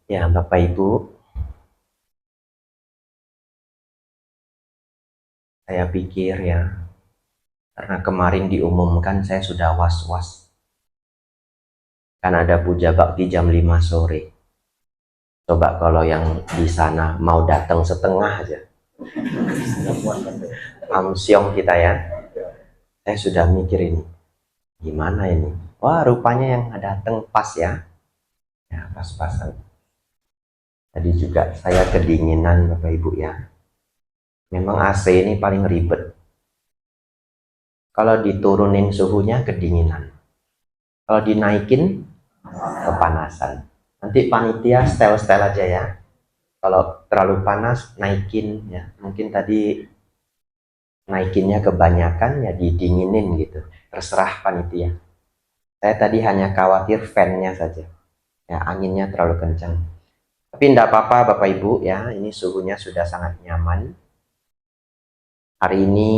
Ya, Bapak Ibu, saya pikir ya, karena kemarin diumumkan saya sudah was-was. Kan ada puja bakti jam 5 sore. Coba kalau yang di sana mau datang setengah aja. Amsyong kita ya. Saya sudah mikir ini, gimana ini? Wah, rupanya yang datang pas ya. Ya, pas-pasan. Tadi juga saya kedinginan Bapak Ibu ya. Memang AC ini paling ribet. Kalau diturunin suhunya kedinginan. Kalau dinaikin kepanasan. Nanti panitia setel-setel aja ya. Kalau terlalu panas naikin ya. Mungkin tadi naikinnya kebanyakan ya didinginin gitu. Terserah panitia. Saya tadi hanya khawatir fan-nya saja. Ya, anginnya terlalu kencang. Tapi tidak apa-apa Bapak Ibu ya. Ini suhunya sudah sangat nyaman. Hari ini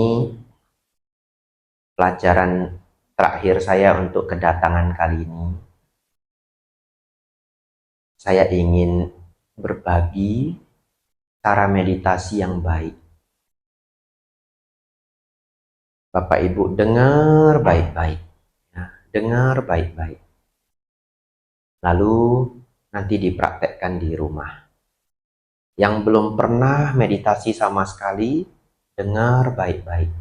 pelajaran terakhir saya untuk kedatangan kali ini. Saya ingin berbagi cara meditasi yang baik. Bapak Ibu dengar baik-baik. Ya, dengar baik-baik. Lalu nanti dipraktekkan di rumah. Yang belum pernah meditasi sama sekali, dengar baik-baik.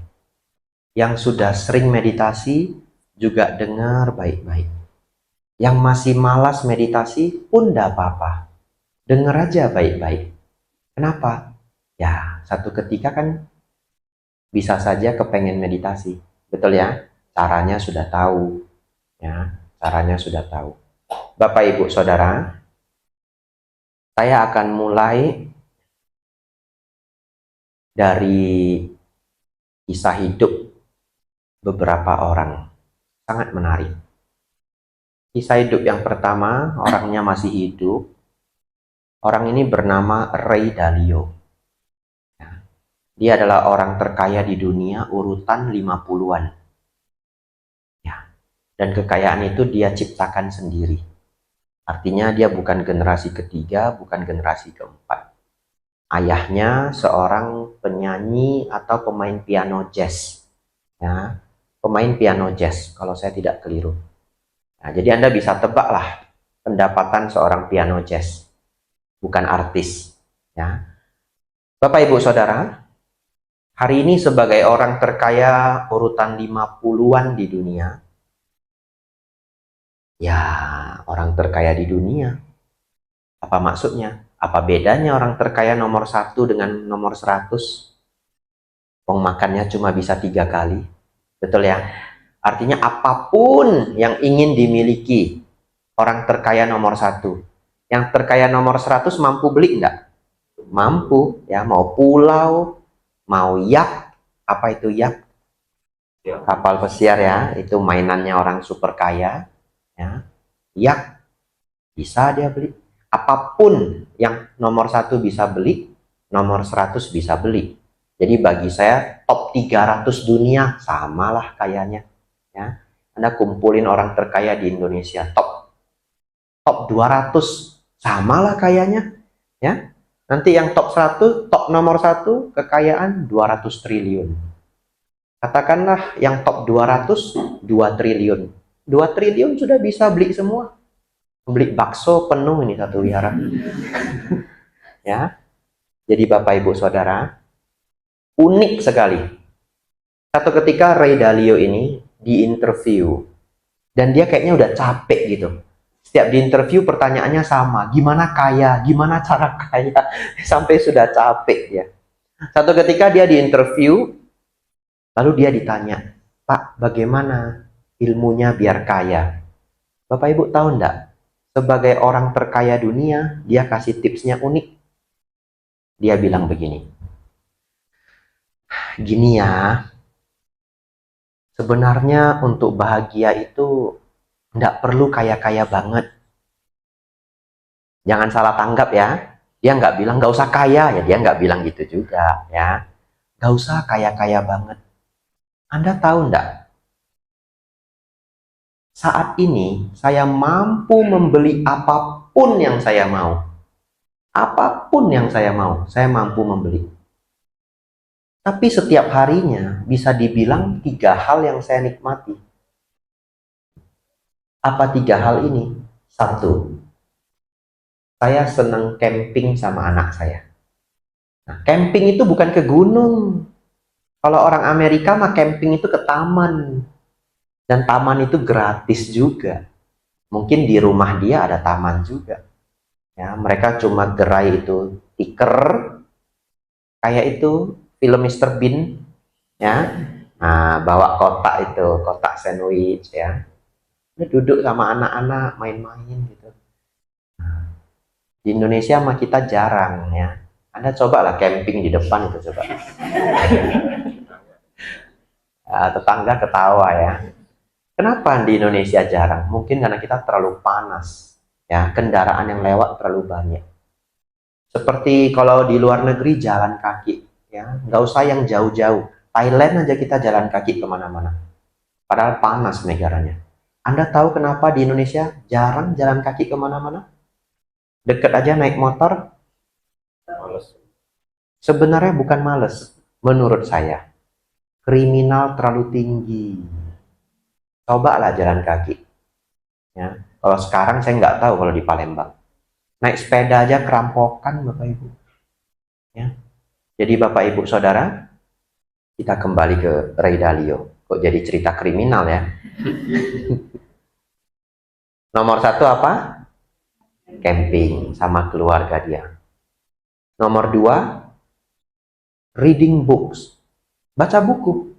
Yang sudah sering meditasi, juga dengar baik-baik. Yang masih malas meditasi pun tidak apa-apa. Dengar aja baik-baik. Kenapa? Ya, satu ketika kan bisa saja kepengen meditasi. Betul ya? Caranya sudah tahu. Ya, caranya sudah tahu. Bapak Ibu Saudara, saya akan mulai dari kisah hidup beberapa orang. Sangat menarik. Kisah hidup yang pertama, orangnya masih hidup. Orang ini bernama Ray Dalio. Dia adalah orang terkaya di dunia urutan 50-an. Ya. Dan kekayaan itu dia ciptakan sendiri. Artinya dia bukan generasi ketiga, bukan generasi keempat. Ayahnya seorang penyanyi atau pemain piano jazz. Ya, pemain piano jazz kalau saya tidak keliru. Nah, jadi Anda bisa tebaklah pendapatan seorang piano jazz. Bukan artis. Ya. Bapak Ibu Saudara, hari ini sebagai orang terkaya urutan 50-an di dunia, ya orang terkaya di dunia, apa maksudnya? Apa bedanya orang terkaya nomor 1 dengan nomor 100? Wong makannya cuma bisa 3 kali. Betul ya? Artinya apapun yang ingin dimiliki orang terkaya nomor 1. Yang terkaya nomor 100 mampu beli enggak? Mampu. Ya, mau pulau, mau yacht. Apa itu yacht? Kapal pesiar ya. Itu mainannya orang super kaya. Ya. Yacht. Bisa dia beli. Apapun yang nomor 1 bisa beli, nomor 100 bisa beli. Jadi bagi saya top 300 dunia samalah kayanya. Ya. Anda kumpulin orang terkaya di Indonesia, top 200 samalah kayanya. Ya. Nanti yang top 1, top nomor 1 kekayaan 200 triliun. Katakanlah yang top 200 2 triliun. 2 triliun sudah bisa beli semua. Beli bakso penuh ini satu wihara. Ya. Jadi Bapak Ibu Saudara, unik sekali. Satu ketika Ray Dalio ini diinterview dan dia kayaknya udah capek gitu. Setiap diinterview pertanyaannya sama, gimana kaya, gimana cara kaya, sampai sudah capek ya. Satu ketika dia diinterview, lalu dia ditanya, Pak, bagaimana ilmunya biar kaya? Bapak Ibu tahu enggak? Sebagai orang terkaya dunia, dia kasih tipsnya unik. Dia bilang begini, gini ya, sebenarnya untuk bahagia itu enggak perlu kaya-kaya banget. Jangan salah tanggap ya. Dia nggak bilang nggak usah kaya, ya dia nggak bilang gitu juga ya. Nggak usah kaya-kaya banget. Anda tahu enggak? Saat ini saya mampu membeli apapun yang saya mau. Apapun yang saya mau, saya mampu membeli. Tapi setiap harinya bisa dibilang 3 hal yang saya nikmati. Apa 3 hal ini? Satu, saya senang camping sama anak saya. Nah, camping itu bukan ke gunung. Kalau orang Amerika mah camping itu ke taman. Dan taman itu gratis juga. Mungkin di rumah dia ada taman juga. Ya, mereka cuma gerai itu tiker, kayak itu film Mr. Bean, ya. Nah, bawa kotak itu, kotak sandwich, ya. Dia duduk sama anak-anak main-main gitu. Di Indonesia mah kita jarang, ya. Anda cobalah camping di depan itu coba. Tetangga ketawa ya. Kenapa di Indonesia jarang? Mungkin karena kita terlalu panas, ya. Kendaraan yang lewat terlalu banyak. Seperti kalau di luar negeri jalan kaki, ya. Nggak usah yang jauh-jauh. Thailand aja kita jalan kaki kemana-mana. Padahal panas negaranya. Anda tahu kenapa di Indonesia jarang jalan kaki kemana-mana? Deket aja naik motor. Males. Sebenarnya bukan males. Menurut saya, kriminal terlalu tinggi. Cobalah jalan kaki. Ya. Kalau sekarang saya nggak tahu kalau di Palembang. Naik sepeda aja kerampokan Bapak Ibu. Ya. Jadi Bapak Ibu Saudara, kita kembali ke Ray Dalio. Kok jadi cerita kriminal ya? Nomor 1 apa? Camping sama keluarga dia. Nomor 2, reading books. Baca buku.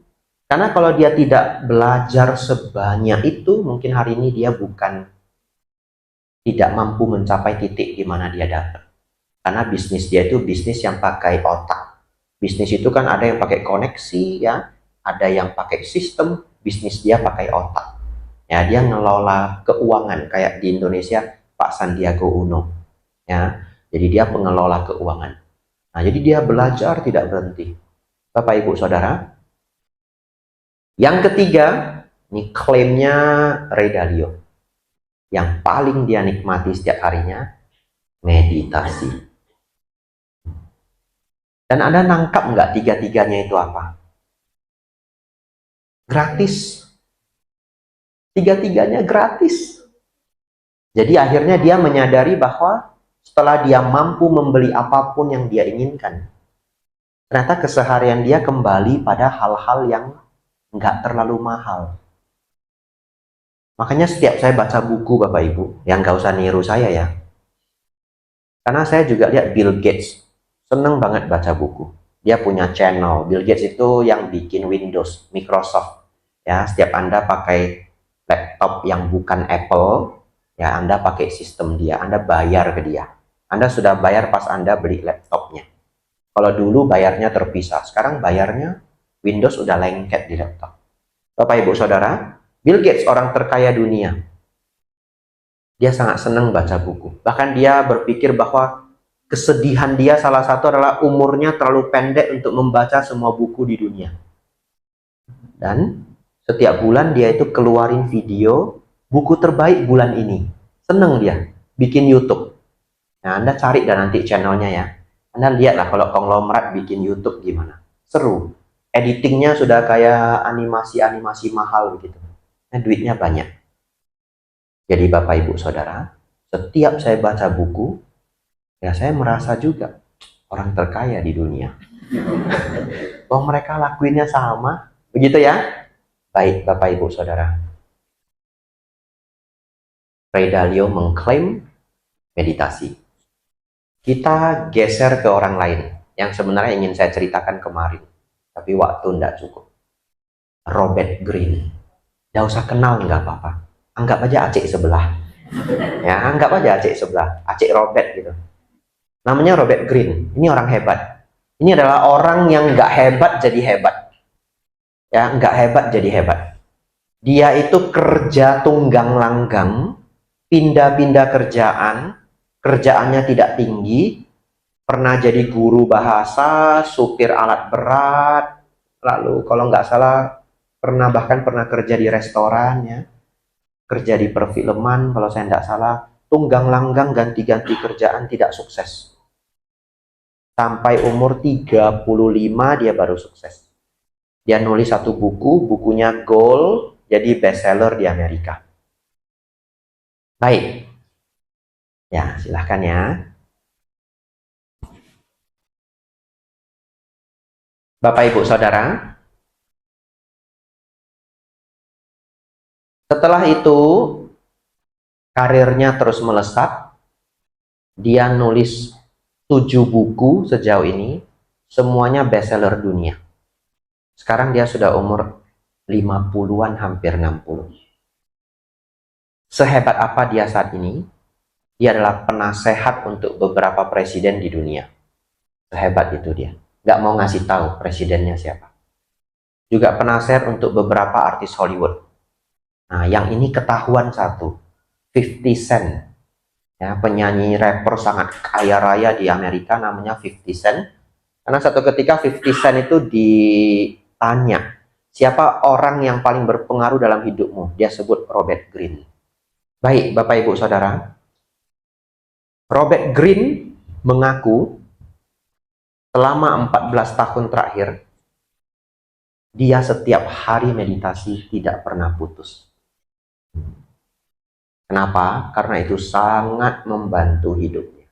Karena kalau dia tidak belajar sebanyak itu, mungkin hari ini dia bukan tidak mampu mencapai titik di mana dia dapat. Karena bisnis dia itu bisnis yang pakai otak. Bisnis itu kan ada yang pakai koneksi, ya, ada yang pakai sistem. Bisnis dia pakai otak. Ya, dia ngelola keuangan kayak di Indonesia Pak Sandiaga Uno. Ya, jadi dia pengelola keuangan. Nah, jadi dia belajar tidak berhenti. Bapak Ibu Saudara. Yang ketiga, ini klaimnya Ray Dalio. Yang paling dia nikmati setiap harinya, meditasi. Dan Anda nangkap nggak tiga-tiganya itu apa? Gratis. Tiga-tiganya gratis. Jadi akhirnya dia menyadari bahwa setelah dia mampu membeli apapun yang dia inginkan, ternyata keseharian dia kembali pada hal-hal yang nggak terlalu mahal. Makanya setiap saya baca buku Bapak Ibu, yang nggak usah niru saya ya. Karena saya juga lihat Bill Gates, seneng banget baca buku. Dia punya channel. Bill Gates itu yang bikin Windows, Microsoft. Ya, setiap Anda pakai laptop yang bukan Apple, ya Anda pakai sistem dia, Anda bayar ke dia. Anda sudah bayar pas Anda beli laptopnya. Kalau dulu bayarnya terpisah, sekarang bayarnya Windows udah lengket di laptop. Bapak Ibu Saudara, Bill Gates orang terkaya dunia. Dia sangat senang baca buku. Bahkan dia berpikir bahwa kesedihan dia salah satu adalah umurnya terlalu pendek untuk membaca semua buku di dunia. Dan setiap bulan dia itu keluarin video buku terbaik bulan ini. Seneng dia bikin YouTube. Nah, Anda cari dan nanti channelnya ya. Anda lihatlah kalau konglomerat bikin YouTube gimana. Seru. Editingnya sudah kayak animasi-animasi mahal begitu. Nah, duitnya banyak. Jadi Bapak Ibu Saudara, setiap saya baca buku, ya saya merasa juga orang terkaya di dunia. Bahwa mereka lakuinnya sama, begitu ya? Baik Bapak Ibu Saudara. Ray Dalio mengklaim meditasi. Kita geser ke orang lain yang sebenarnya ingin saya ceritakan kemarin, tapi waktu tidak cukup. Robert Greene. Tidak usah kenal, nggak apa-apa. Anggap aja acik sebelah. Ya, anggap aja acik sebelah. Acik Robert gitu. Namanya Robert Greene. Ini orang hebat. Ini adalah orang yang nggak hebat jadi hebat. Ya, nggak hebat jadi hebat. Dia itu kerja tunggang langgang, pindah-pindah kerjaan, kerjaannya tidak tinggi, pernah jadi guru bahasa, supir alat berat, lalu kalau nggak salah bahkan pernah kerja di restoran ya. Kerja di perfilman kalau saya tidak salah, tunggang langgang ganti-ganti kerjaan tidak sukses. Sampai umur 35 dia baru sukses. Dia nulis satu buku, bukunya Goal, jadi bestseller di Amerika. Baik. Ya, silahkan ya. Bapak, Ibu, Saudara. Setelah itu, karirnya terus melesat. Dia nulis 7 buku sejauh ini, semuanya bestseller dunia. Sekarang dia sudah umur 50-an, hampir 60. Sehebat apa dia saat ini? Dia adalah penasehat untuk beberapa presiden di dunia. Sehebat itu dia. Nggak mau ngasih tahu presidennya siapa. Juga penasehat untuk beberapa artis Hollywood. Nah, yang ini ketahuan satu. 50 Cent. Ya, penyanyi rapper sangat kaya raya di Amerika, namanya 50 Cent. Karena satu ketika 50 Cent itu ditanya, siapa orang yang paling berpengaruh dalam hidupmu? Dia sebut Robert Greene. Baik, Bapak, Ibu, Saudara. Robert Greene mengaku selama 14 tahun terakhir, dia setiap hari meditasi, tidak pernah putus. Kenapa? Karena itu sangat membantu hidupnya.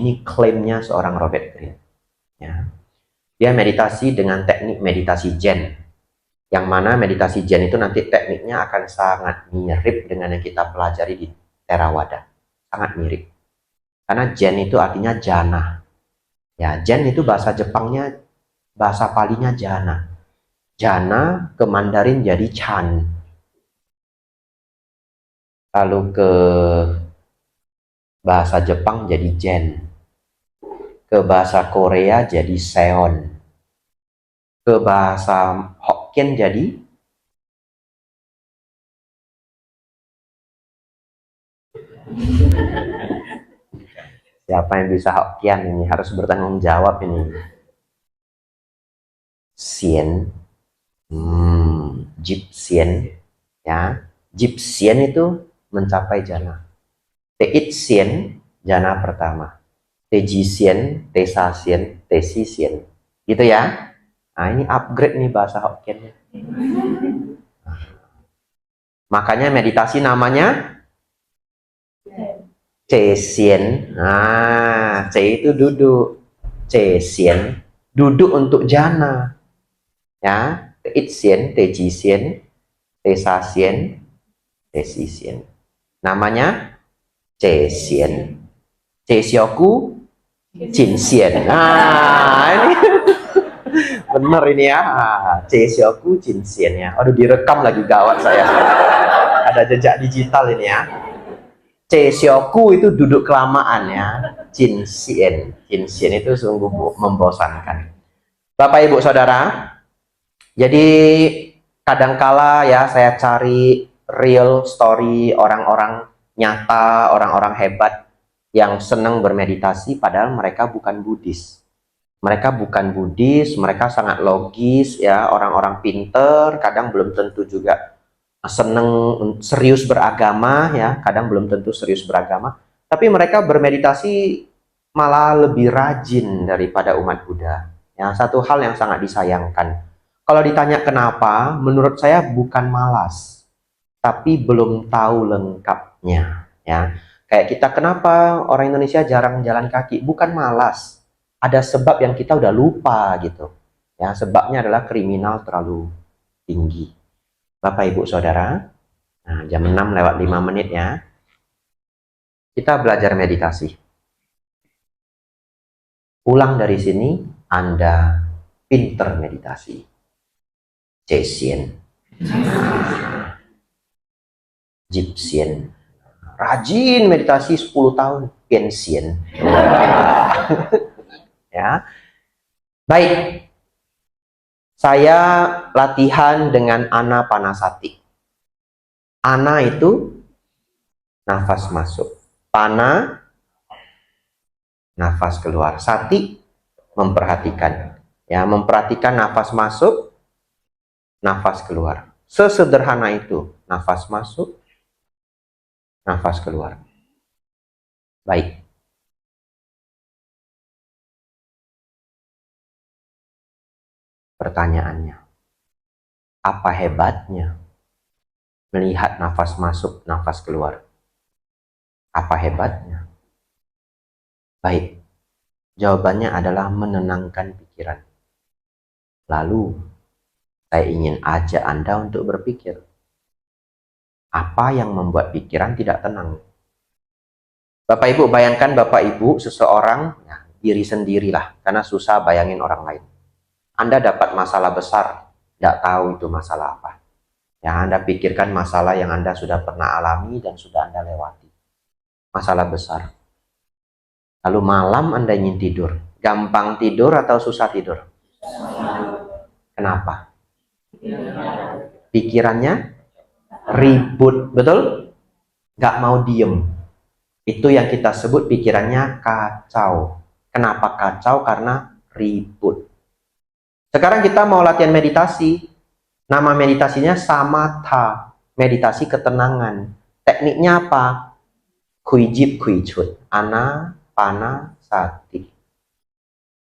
Ini klaimnya seorang Robert Greene. Ya. Dia meditasi dengan teknik meditasi Zen. Yang mana meditasi Zen itu nanti tekniknya akan sangat mirip dengan yang kita pelajari di Theravada. Sangat mirip. Karena Zen itu artinya jana. Ya, Zen itu bahasa Jepangnya, bahasa Palinya jana. Jana ke Mandarin jadi Chan. Lalu ke bahasa Jepang jadi Zen. Ke bahasa Korea jadi Seon. Ke bahasa Hokkien jadi siapa yang bisa Hokkien ini harus bertanggung jawab ini. Sien, Jipsien, ya. Jipsien itu mencapai jana. Teitsien jana pertama. Tejisien, Tesasien, Tesisien. Gitu ya. Nah, ini upgrade nih bahasa Hokkiennya. Makanya meditasi namanya Cesien. Nah, C itu duduk. Cesien, duduk untuk jana. Ya, Teitsien, Tejisien, Tesasien, Tesisien. Namanya Cesien. Cesyoku Jinsien. Nah, ini bener ini ya. Cesyoku Jinsien ya. Aduh, direkam lagi, gawat saya. Ada jejak digital ini ya. Cesyoku itu duduk kelamaan ya. Jinsien. Jinsien itu sungguh membosankan. Bapak, Ibu, Saudara. Jadi kadangkala ya saya cari real story orang-orang nyata, orang-orang hebat yang senang bermeditasi, padahal mereka bukan Buddhis. Mereka bukan Buddhis, mereka sangat logis ya, orang-orang pinter, kadang belum tentu juga seneng serius beragama ya, kadang belum tentu serius beragama, tapi mereka bermeditasi malah lebih rajin daripada umat Buddha. Ya, satu hal yang sangat disayangkan. Kalau ditanya kenapa, menurut saya bukan malas, tapi belum tahu lengkapnya ya. Kayak kita, kenapa orang Indonesia jarang jalan kaki? Bukan malas, ada sebab yang kita udah lupa gitu. Ya, sebabnya adalah kriminal terlalu tinggi. Bapak, Ibu, Saudara, nah, jam 6 lewat 5 menit ya. Kita belajar meditasi. Pulang dari sini, Anda pinter meditasi. Cesien. Jipsien. Rajin meditasi 10 tahun, pensien. Ya. Baik. Saya latihan dengan Anapanasati. Ana itu nafas masuk. Pana nafas keluar. Sati memperhatikan. Ya, memperhatikan nafas masuk, nafas keluar. Sesederhana itu, nafas masuk, nafas keluar. Baik. Pertanyaannya, apa hebatnya melihat nafas masuk, nafas keluar? Apa hebatnya? Baik, jawabannya adalah menenangkan pikiran. Lalu, saya ingin ajak Anda untuk berpikir, apa yang membuat pikiran tidak tenang? Bapak Ibu, bayangkan Bapak Ibu seseorang, ya, diri sendirilah, karena susah bayangin orang lain. Anda dapat masalah besar, tidak tahu itu masalah apa. Yang Anda pikirkan masalah yang Anda sudah pernah alami dan sudah Anda lewati. Masalah besar. Lalu malam Anda ingin tidur. Gampang tidur atau susah tidur? Kenapa? Pikirannya ribut, betul? Gak mau diem. Itu yang kita sebut pikirannya kacau. Kenapa kacau? Karena ribut. Sekarang kita mau latihan meditasi. Nama meditasinya samatha, meditasi ketenangan. Tekniknya apa? Kuijib kuicut, anapanasati.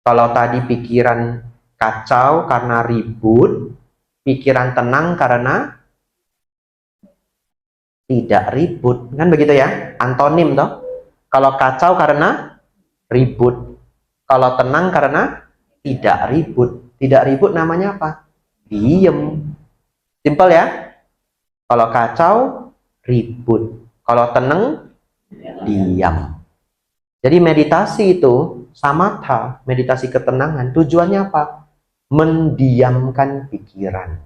Kalau tadi pikiran kacau karena ribut, pikiran tenang karena tidak ribut, kan begitu ya? Antonim toh. Kalau kacau karena ribut, kalau tenang karena tidak ribut. Tidak ribut namanya apa? Diem. Simpel ya. Kalau kacau ribut, kalau tenang diam. Jadi meditasi itu samatha, meditasi ketenangan, tujuannya apa? Mendiamkan pikiran.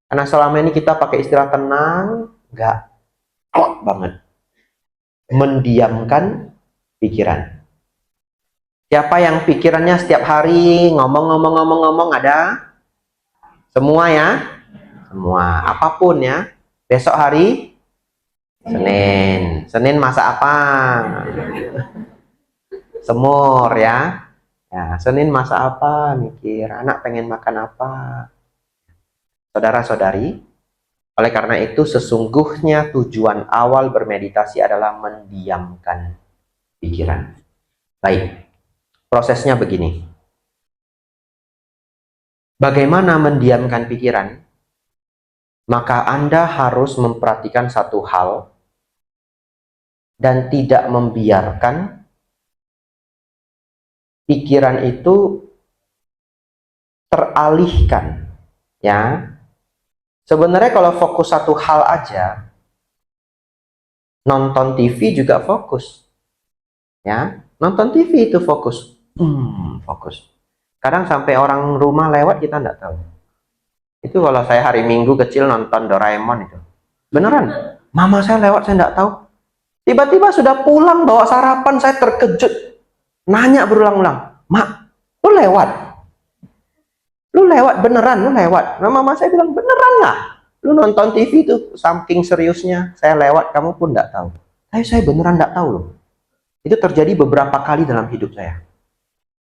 Karena selama ini kita pakai istilah tenang, nggak klop banget. Mendiamkan pikiran. Siapa yang pikirannya setiap hari ngomong ada? Semua ya? Semua, apapun ya. Besok hari Senin. Senin masak apa? Semur ya. Ya, Senin masak apa? Mikir, anak pengen makan apa? Saudara-saudari, oleh karena itu sesungguhnya tujuan awal bermeditasi adalah mendiamkan pikiran. Baik, prosesnya begini. Bagaimana mendiamkan pikiran? Maka Anda harus memperhatikan satu hal dan tidak membiarkan pikiran itu teralihkan. Ya, sebenarnya kalau fokus satu hal aja, nonton TV juga fokus. Ya, nonton TV itu fokus. Fokus. Kadang sampai orang rumah lewat kita nggak tahu. Itu kalau saya hari Minggu kecil nonton Doraemon itu. Beneran. Mama saya lewat saya nggak tahu. Tiba-tiba sudah pulang bawa sarapan, saya terkejut. Nanya berulang-ulang, "Mak, lu lewat? Lu lewat beneran, lu lewat?" Nah, mama saya bilang, "Beneran lah. Lu nonton TV itu saking seriusnya, saya lewat, kamu pun nggak tahu." Tapi saya beneran nggak tahu loh. Itu terjadi beberapa kali dalam hidup saya.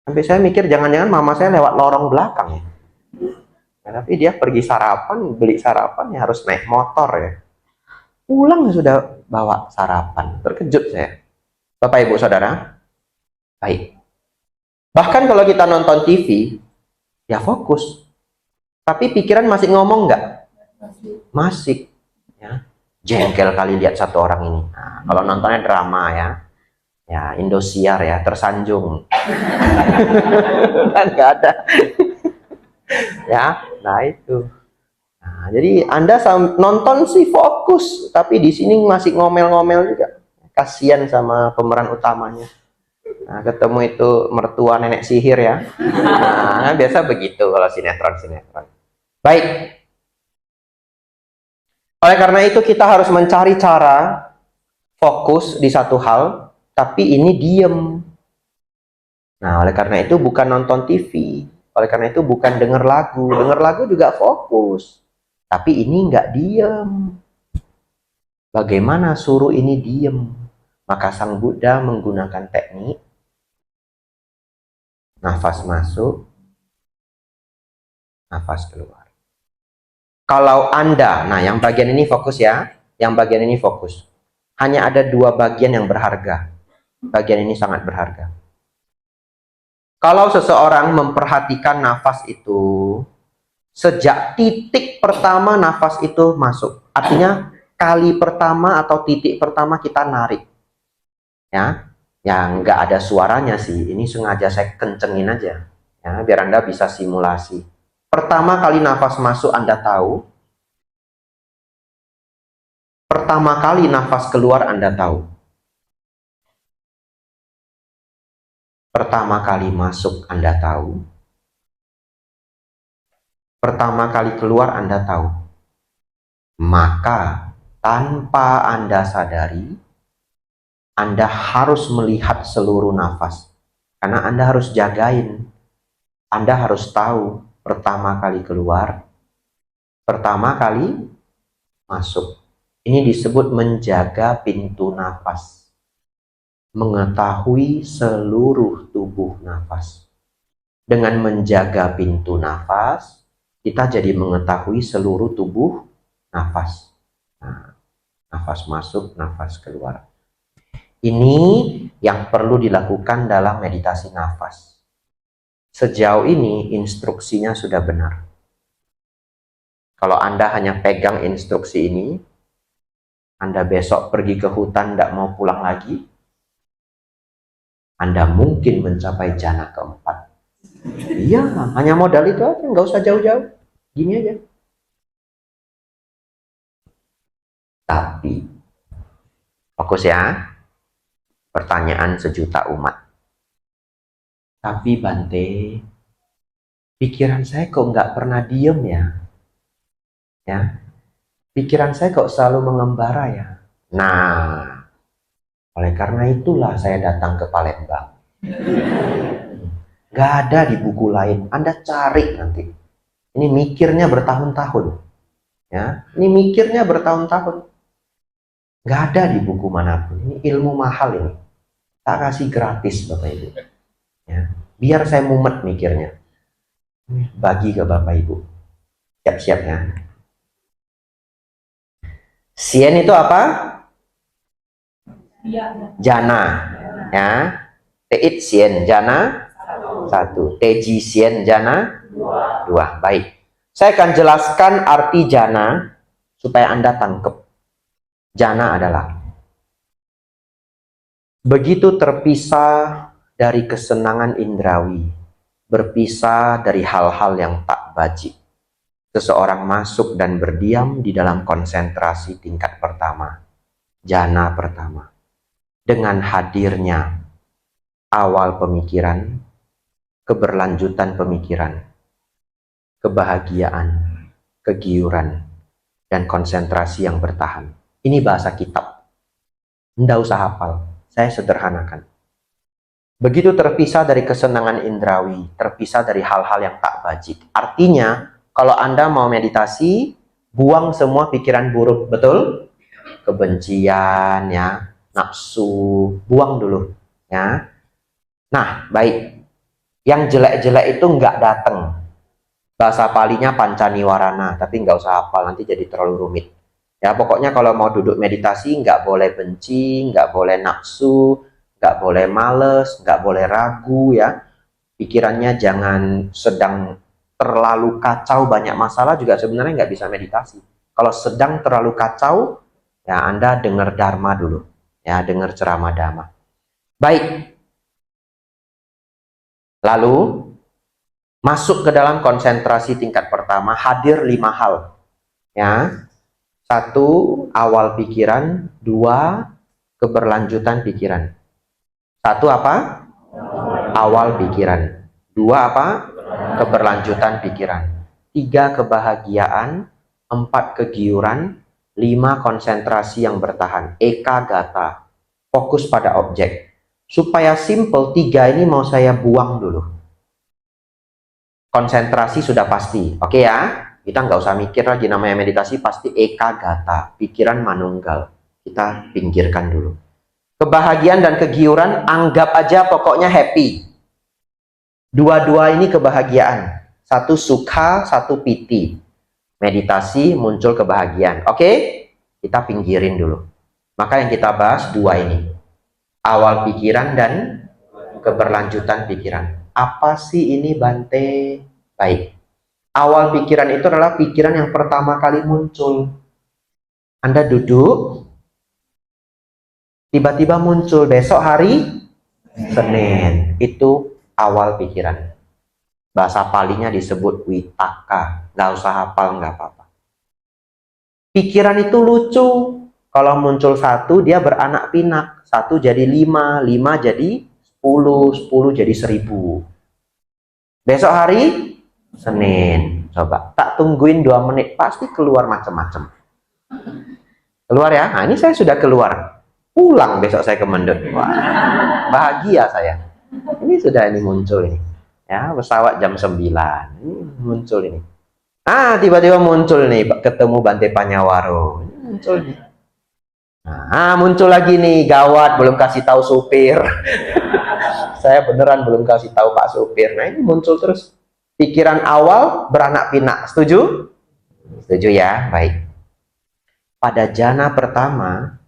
Sampai saya mikir jangan-jangan mama saya lewat lorong belakang ya. Nah, tapi dia pergi sarapan, beli sarapan ya harus naik motor ya. Pulang sudah bawa sarapan. Terkejut saya. Bapak Ibu Saudara. Baik. Bahkan kalau kita nonton TV, ya fokus. Tapi pikiran masih ngomong nggak? Masih. Ya. Jengkel kali lihat satu orang ini. Nah, kalau nontonnya drama ya. Ya, Indosiar ya, tersanjung. Kan nggak ada. Ya, nah itu. Nah, jadi Anda nonton sih fokus, tapi di sini masih ngomel-ngomel juga. Kasian sama pemeran utamanya. Nah, ketemu itu mertua nenek sihir ya. Nah, biasa begitu kalau sinetron-sinetron. Baik. Oleh karena itu kita harus mencari cara fokus di satu hal, tapi ini diem. Nah, oleh karena itu bukan nonton TV. Oleh karena itu bukan denger lagu. Denger lagu juga fokus. Tapi ini nggak diem. Bagaimana suruh ini diem? Maka Sang Buddha menggunakan teknik nafas masuk, nafas keluar. Kalau Anda, nah yang bagian ini fokus ya, yang bagian ini fokus. Hanya ada dua bagian yang berharga. Bagian ini sangat berharga. Kalau seseorang memperhatikan nafas itu, sejak titik pertama nafas itu masuk, artinya kali pertama atau titik pertama kita narik, ya, yang nggak ada suaranya sih, ini sengaja saya kencengin aja, ya, biar Anda bisa simulasi. Pertama kali nafas masuk Anda tahu, pertama kali nafas keluar Anda tahu. Pertama kali masuk Anda tahu, pertama kali keluar Anda tahu. Maka tanpa Anda sadari, Anda harus melihat seluruh nafas. Karena Anda harus jagain. Anda harus tahu pertama kali keluar, pertama kali masuk. Ini disebut menjaga pintu nafas. Mengetahui seluruh tubuh nafas. Dengan menjaga pintu nafas, kita jadi mengetahui seluruh tubuh nafas. Nah, nafas masuk, nafas keluar. Ini yang perlu dilakukan dalam meditasi nafas. Sejauh ini instruksinya sudah benar. Kalau Anda hanya pegang instruksi ini, Anda besok pergi ke hutan tidak mau pulang lagi, Anda mungkin mencapai jana keempat. Iya, hanya modal itu aja, nggak usah jauh-jauh. Gini aja. Tapi, fokus ya. Pertanyaan sejuta umat. Tapi Bante, pikiran saya kok nggak pernah diem ya? Ya, pikiran saya kok selalu mengembara ya? Nah, oleh karena itulah saya datang ke Palembang. Nggak ada di buku lain. Anda cari nanti. Ini mikirnya bertahun-tahun. Ya, ini mikirnya bertahun-tahun. Nggak ada di buku manapun. Ini ilmu mahal ini. Tak kasih gratis Bapak Ibu. Ya, biar saya mumet mikirnya. Bagi ke Bapak Ibu. Siap-siap ya. Sien itu apa? Jana. Ya. Teit sien jana 1. Teji sien jana 2. Baik. Saya akan jelaskan arti jana supaya Anda tangkep. Jana adalah begitu terpisah dari kesenangan indrawi, berpisah dari hal-hal yang tak bajik. Seseorang masuk dan berdiam di dalam konsentrasi tingkat pertama, jana pertama. Dengan hadirnya awal pemikiran, keberlanjutan pemikiran, kebahagiaan, kegiuran, dan konsentrasi yang bertahan. Ini bahasa kitab. Nggak usah hafal, saya sederhanakan. Begitu terpisah dari kesenangan indrawi, terpisah dari hal-hal yang tak bajik. Artinya, kalau Anda mau meditasi, buang semua pikiran buruk, betul? Kebencian, ya, nafsu, buang dulu, ya. Nah, baik. Yang jelek-jelek itu nggak datang. Bahasa palinya pancaniwarana, tapi nggak usah hafal, nanti jadi terlalu rumit. Ya, pokoknya kalau mau duduk meditasi, nggak boleh benci, nggak boleh nafsu, nggak boleh males, nggak boleh ragu, ya. Pikirannya jangan sedang terlalu kacau, banyak masalah juga sebenarnya nggak bisa meditasi. Kalau sedang terlalu kacau, ya Anda dengar dharma dulu, ya, dengar ceramah dharma. Baik. Lalu masuk ke dalam konsentrasi tingkat pertama, hadir 5 hal, ya. 1, awal pikiran. 2, keberlanjutan pikiran. 1 apa? Awal pikiran. 2 apa? Keberlanjutan pikiran. 3, kebahagiaan. 4, kegiuran. 5, konsentrasi yang bertahan. Eka gata. Fokus pada objek. Supaya simple, 3 ini mau saya buang dulu. Konsentrasi sudah pasti. Oke ya? Kita nggak usah mikir lagi, namanya meditasi pasti eka gata, pikiran manunggal. Kita pinggirkan dulu. Kebahagiaan dan kegiuran, anggap aja pokoknya happy. Dua-dua ini kebahagiaan. 1 sukha, 1 piti. Meditasi muncul kebahagiaan. Oke? Kita pinggirin dulu. Maka yang kita bahas 2 ini. Awal pikiran dan keberlanjutan pikiran. Apa sih ini Bante? Baik. Awal pikiran itu adalah pikiran yang pertama kali muncul. Anda duduk, tiba-tiba muncul besok hari Senin. Itu awal pikiran. Bahasa Palinya disebut witaka. Nggak usah hafal, nggak apa-apa. Pikiran itu lucu. Kalau muncul satu, dia beranak pinak. Satu jadi 5, 5 jadi 10, 10 jadi 1000. Besok hari Senin. Coba, tak tungguin 2 menit. Pasti keluar macam-macam. Keluar ya? Nah, ini saya sudah keluar. Pulang besok saya ke Mendut. Wah, bahagia saya. Ini sudah muncul ini. Ya, pesawat jam 9. Ini muncul ini. Ah, tiba-tiba muncul nih, ketemu Bante Panyawaro. Ini muncul nih. Nah, muncul lagi nih, gawat, belum kasih tahu supir. Saya beneran belum kasih tahu Pak supir. Nah, ini muncul terus. Pikiran awal beranak pinak. Setuju? Setuju ya? Baik. Pada jana pertama,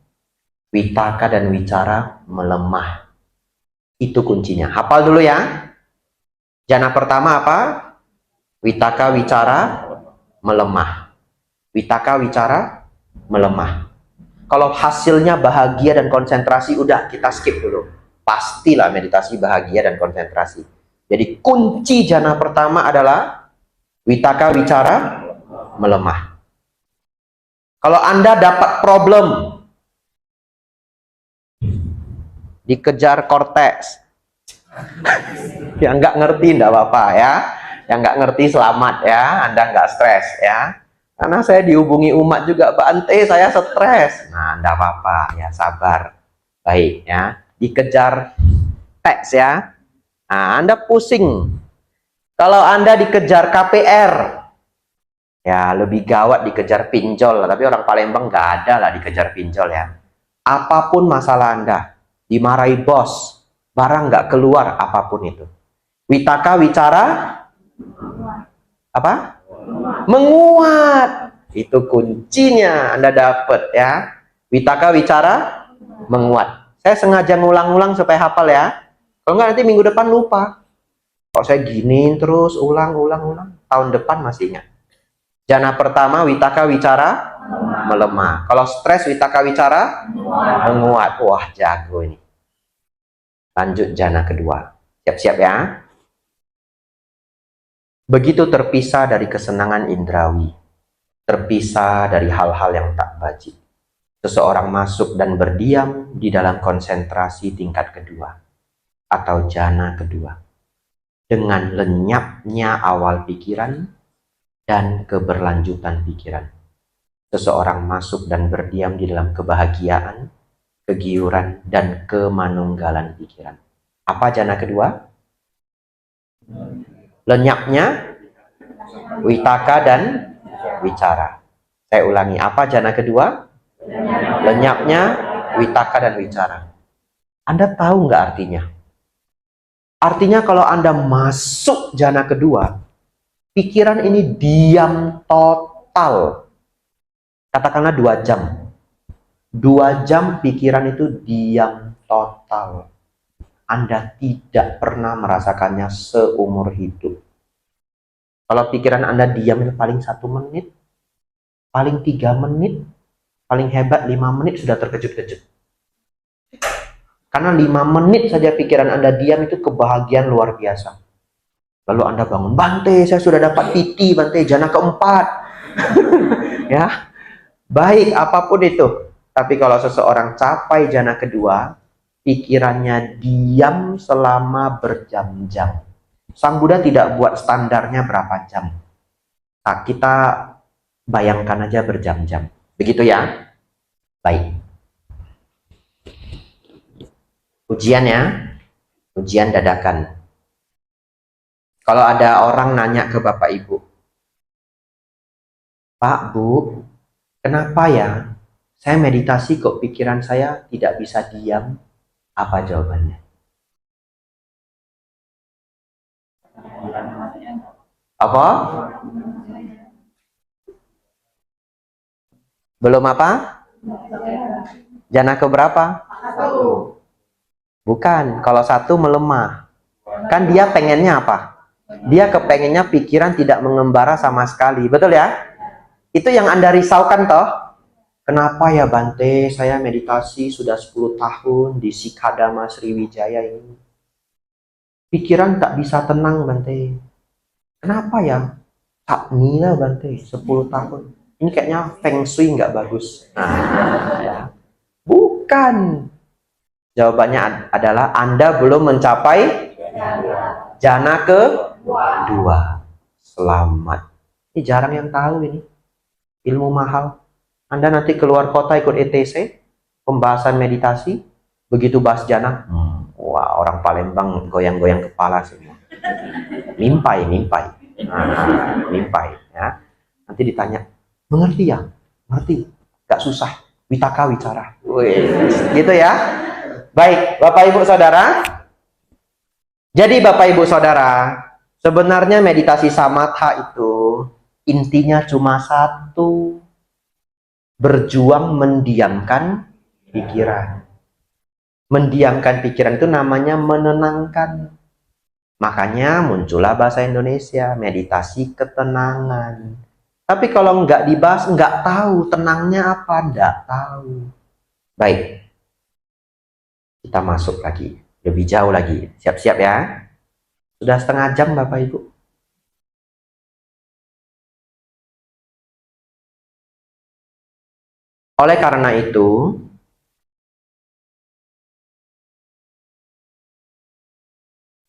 witaka dan wicara melemah. Itu kuncinya. Hafal dulu ya. Jana pertama apa? Witaka wicara melemah. Witaka wicara melemah. Kalau hasilnya bahagia dan konsentrasi, udah kita skip dulu. Pastilah meditasi bahagia dan konsentrasi. Jadi kunci jana pertama adalah witaka wicara melemah. Kalau Anda dapat problem, dikejar korteks, yang nggak ngerti nggak apa-apa ya. Yang nggak ngerti selamat ya, Anda nggak stres ya. Karena saya dihubungi umat juga, Pak Ante saya stres. Nah, enggak apa-apa ya, sabar. Baik ya, dikejar teks ya. Nah, Anda pusing. Kalau Anda dikejar KPR, ya lebih gawat dikejar pinjol. Tapi orang Palembang nggak ada lah dikejar pinjol ya. Apapun masalah Anda, dimarahi bos, barang nggak keluar, apapun itu. Witaka wicara apa? Menguat. Itu kuncinya Anda dapat ya. Witaka wicara menguat. Saya sengaja ngulang-ulang supaya hafal ya. Kalau nggak nanti minggu depan lupa. Kalau saya giniin terus ulang-ulang, tahun depan masih ingat. Jana pertama witaka wicara melemah. Kalau stres witaka wicara menguat. Wah, jago ini. Lanjut jana kedua. Siap-siap ya. Begitu terpisah dari kesenangan indrawi, terpisah dari hal-hal yang tak bajik, seseorang masuk dan berdiam di dalam konsentrasi tingkat kedua atau jana kedua dengan lenyapnya awal pikiran dan keberlanjutan pikiran. Seseorang masuk dan berdiam di dalam kebahagiaan, kegiuran, dan kemanunggalan pikiran. Apa jana kedua? Lenyapnya witaka dan wicara. Saya ulangi, apa jana kedua? Lenyapnya witaka dan wicara. Anda tahu nggak artinya? Artinya kalau Anda masuk jana kedua, pikiran ini diam total. Katakanlah 2 jam. 2 jam pikiran itu diam total. Anda tidak pernah merasakannya seumur hidup. Kalau pikiran Anda diam itu paling 1 menit, paling 3 menit, paling hebat 5 menit sudah terkejut-kejut. Karena 5 menit saja pikiran Anda diam itu kebahagiaan luar biasa. Lalu Anda bangun, Bante, saya sudah dapat PT, Bante, jana keempat. Ya, baik apapun itu. Tapi kalau seseorang capai jana kedua, pikirannya diam selama berjam-jam. Sang Buddha tidak buat standarnya berapa jam. Nah, kita bayangkan aja berjam-jam. Begitu ya? Baik. Ujian ya. Ujian dadakan. Kalau ada orang nanya ke Bapak Ibu, Pak, Bu, kenapa ya saya meditasi kok pikiran saya tidak bisa diam? Apa jawabannya? Apa? Belum apa? Jana keberapa? 1. Bukan, kalau 1 melemah. Kan dia pengennya apa? Dia kepengennya pikiran tidak mengembara sama sekali. Betul ya? Itu yang Anda risaukan toh? Kenapa ya Bante, saya meditasi sudah 10 tahun di Sikadama Sriwijaya ini. Pikiran tak bisa tenang Bante. Kenapa ya? Tak nila Bante, 10 tahun. Ini kayaknya feng shui nggak bagus. Nah, ya. Bukan. Jawabannya adalah Anda belum mencapai jana kedua. Selamat. Ini jarang yang tahu ini. Ilmu mahal. Anda nanti keluar kota ikut ETC, pembahasan meditasi, begitu bahas jana, wah orang Palembang goyang-goyang kepala semua. Mimpai. Mimpai. Ya. Nanti ditanya, mengerti ya? Ngerti. Gak susah. Witaka wicara. Wih, gitu ya. Baik, Bapak Ibu Saudara. Jadi Bapak Ibu Saudara, sebenarnya meditasi samatha itu intinya cuma satu. Berjuang mendiamkan pikiran. Mendiamkan pikiran itu namanya menenangkan. Makanya muncullah bahasa Indonesia, meditasi ketenangan. Tapi kalau nggak dibahas, nggak tahu tenangnya apa, nggak tahu. Baik, kita masuk lagi, lebih jauh lagi. Siap-siap ya. Sudah setengah jam Bapak Ibu. Oleh karena itu,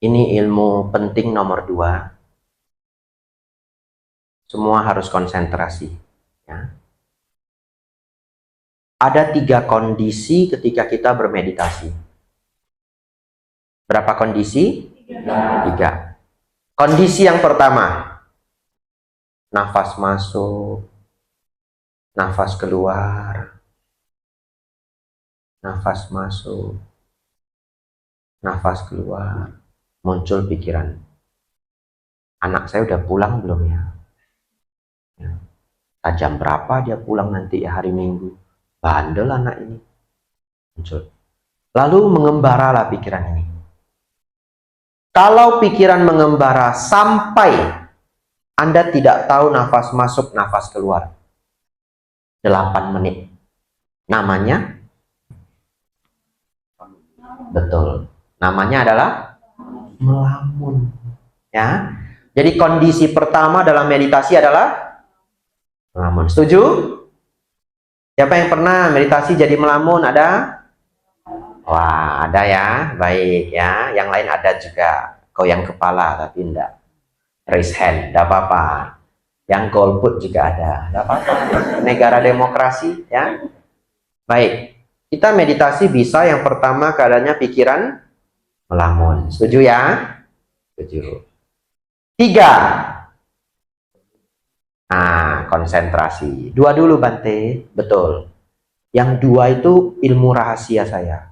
ini ilmu penting nomor 2. Semua harus konsentrasi. Ya. Ada 3 kondisi ketika kita bermeditasi. Berapa kondisi? 3. Kondisi yang pertama, nafas masuk, nafas keluar, nafas masuk, nafas keluar. Muncul pikiran, anak saya udah pulang belum ya? Jam berapa dia pulang nanti ya, hari Minggu? Bandel anak ini. Muncul. Lalu mengembaralah pikiran ini. Kalau pikiran mengembara sampai Anda tidak tahu nafas masuk, nafas keluar, 8 menit. Namanya? Betul. Namanya adalah melamun. Ya. Jadi kondisi pertama dalam meditasi adalah melamun. Setuju? Siapa yang pernah meditasi jadi melamun? Ada? Wah, ada ya. Baik ya. Yang lain ada juga. Goyang kepala tapi enggak. Raise hand, enggak apa-apa. Yang golput juga ada. Enggak apa-apa. Negara demokrasi ya. Baik. Kita meditasi bisa yang pertama keadaannya pikiran melamun. Setuju ya? Setuju. 3. Nah, konsentrasi. 2 dulu Bante. Betul. Yang 2 itu ilmu rahasia saya.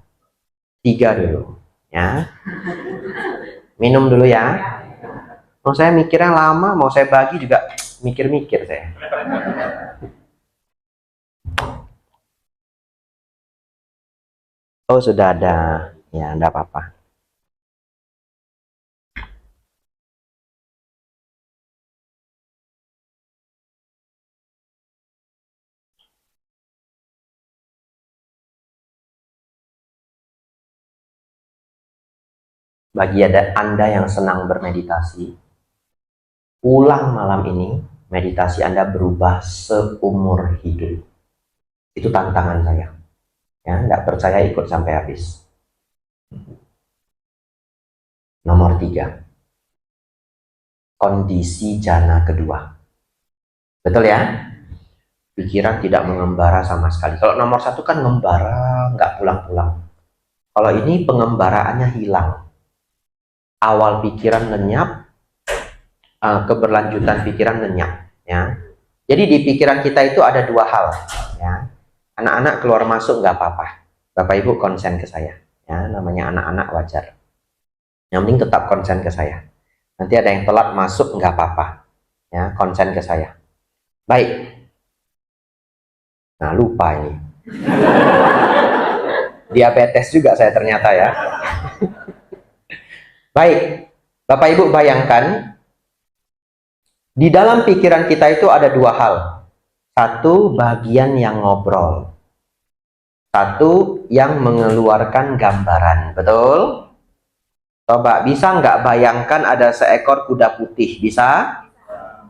3 dulu. Ya. Minum dulu ya. Mau saya mikirnya lama, mau saya bagi juga mikir-mikir saya. Oh, sudah ada. Ya, enggak apa-apa. Bagi Anda yang senang bermeditasi, ulang malam ini, meditasi Anda berubah seumur hidup. Itu tantangan saya. Ya, nggak percaya ikut sampai habis. Nomor 3. Kondisi jana kedua. Betul ya? Pikiran tidak mengembara sama sekali. Kalau nomor 1 kan ngembara, nggak pulang-pulang. Kalau ini pengembaraannya hilang. Awal pikiran lenyap, keberlanjutan pikiran lenyap. Ya. Jadi di pikiran kita itu ada 2 hal. Ya. Anak-anak keluar masuk nggak apa-apa. Bapak Ibu konsen ke saya. Ya, namanya anak-anak wajar. Yang penting tetap konsen ke saya. Nanti ada yang telat masuk nggak apa-apa. Ya, konsen ke saya. Baik. Nah, lupa ini. Diabetes juga saya ternyata ya. Baik. Bapak Ibu bayangkan, di dalam pikiran kita itu ada dua hal. Satu, bagian yang ngobrol. Satu, yang mengeluarkan gambaran. Betul? Coba, bisa nggak bayangkan ada seekor kuda putih? Bisa?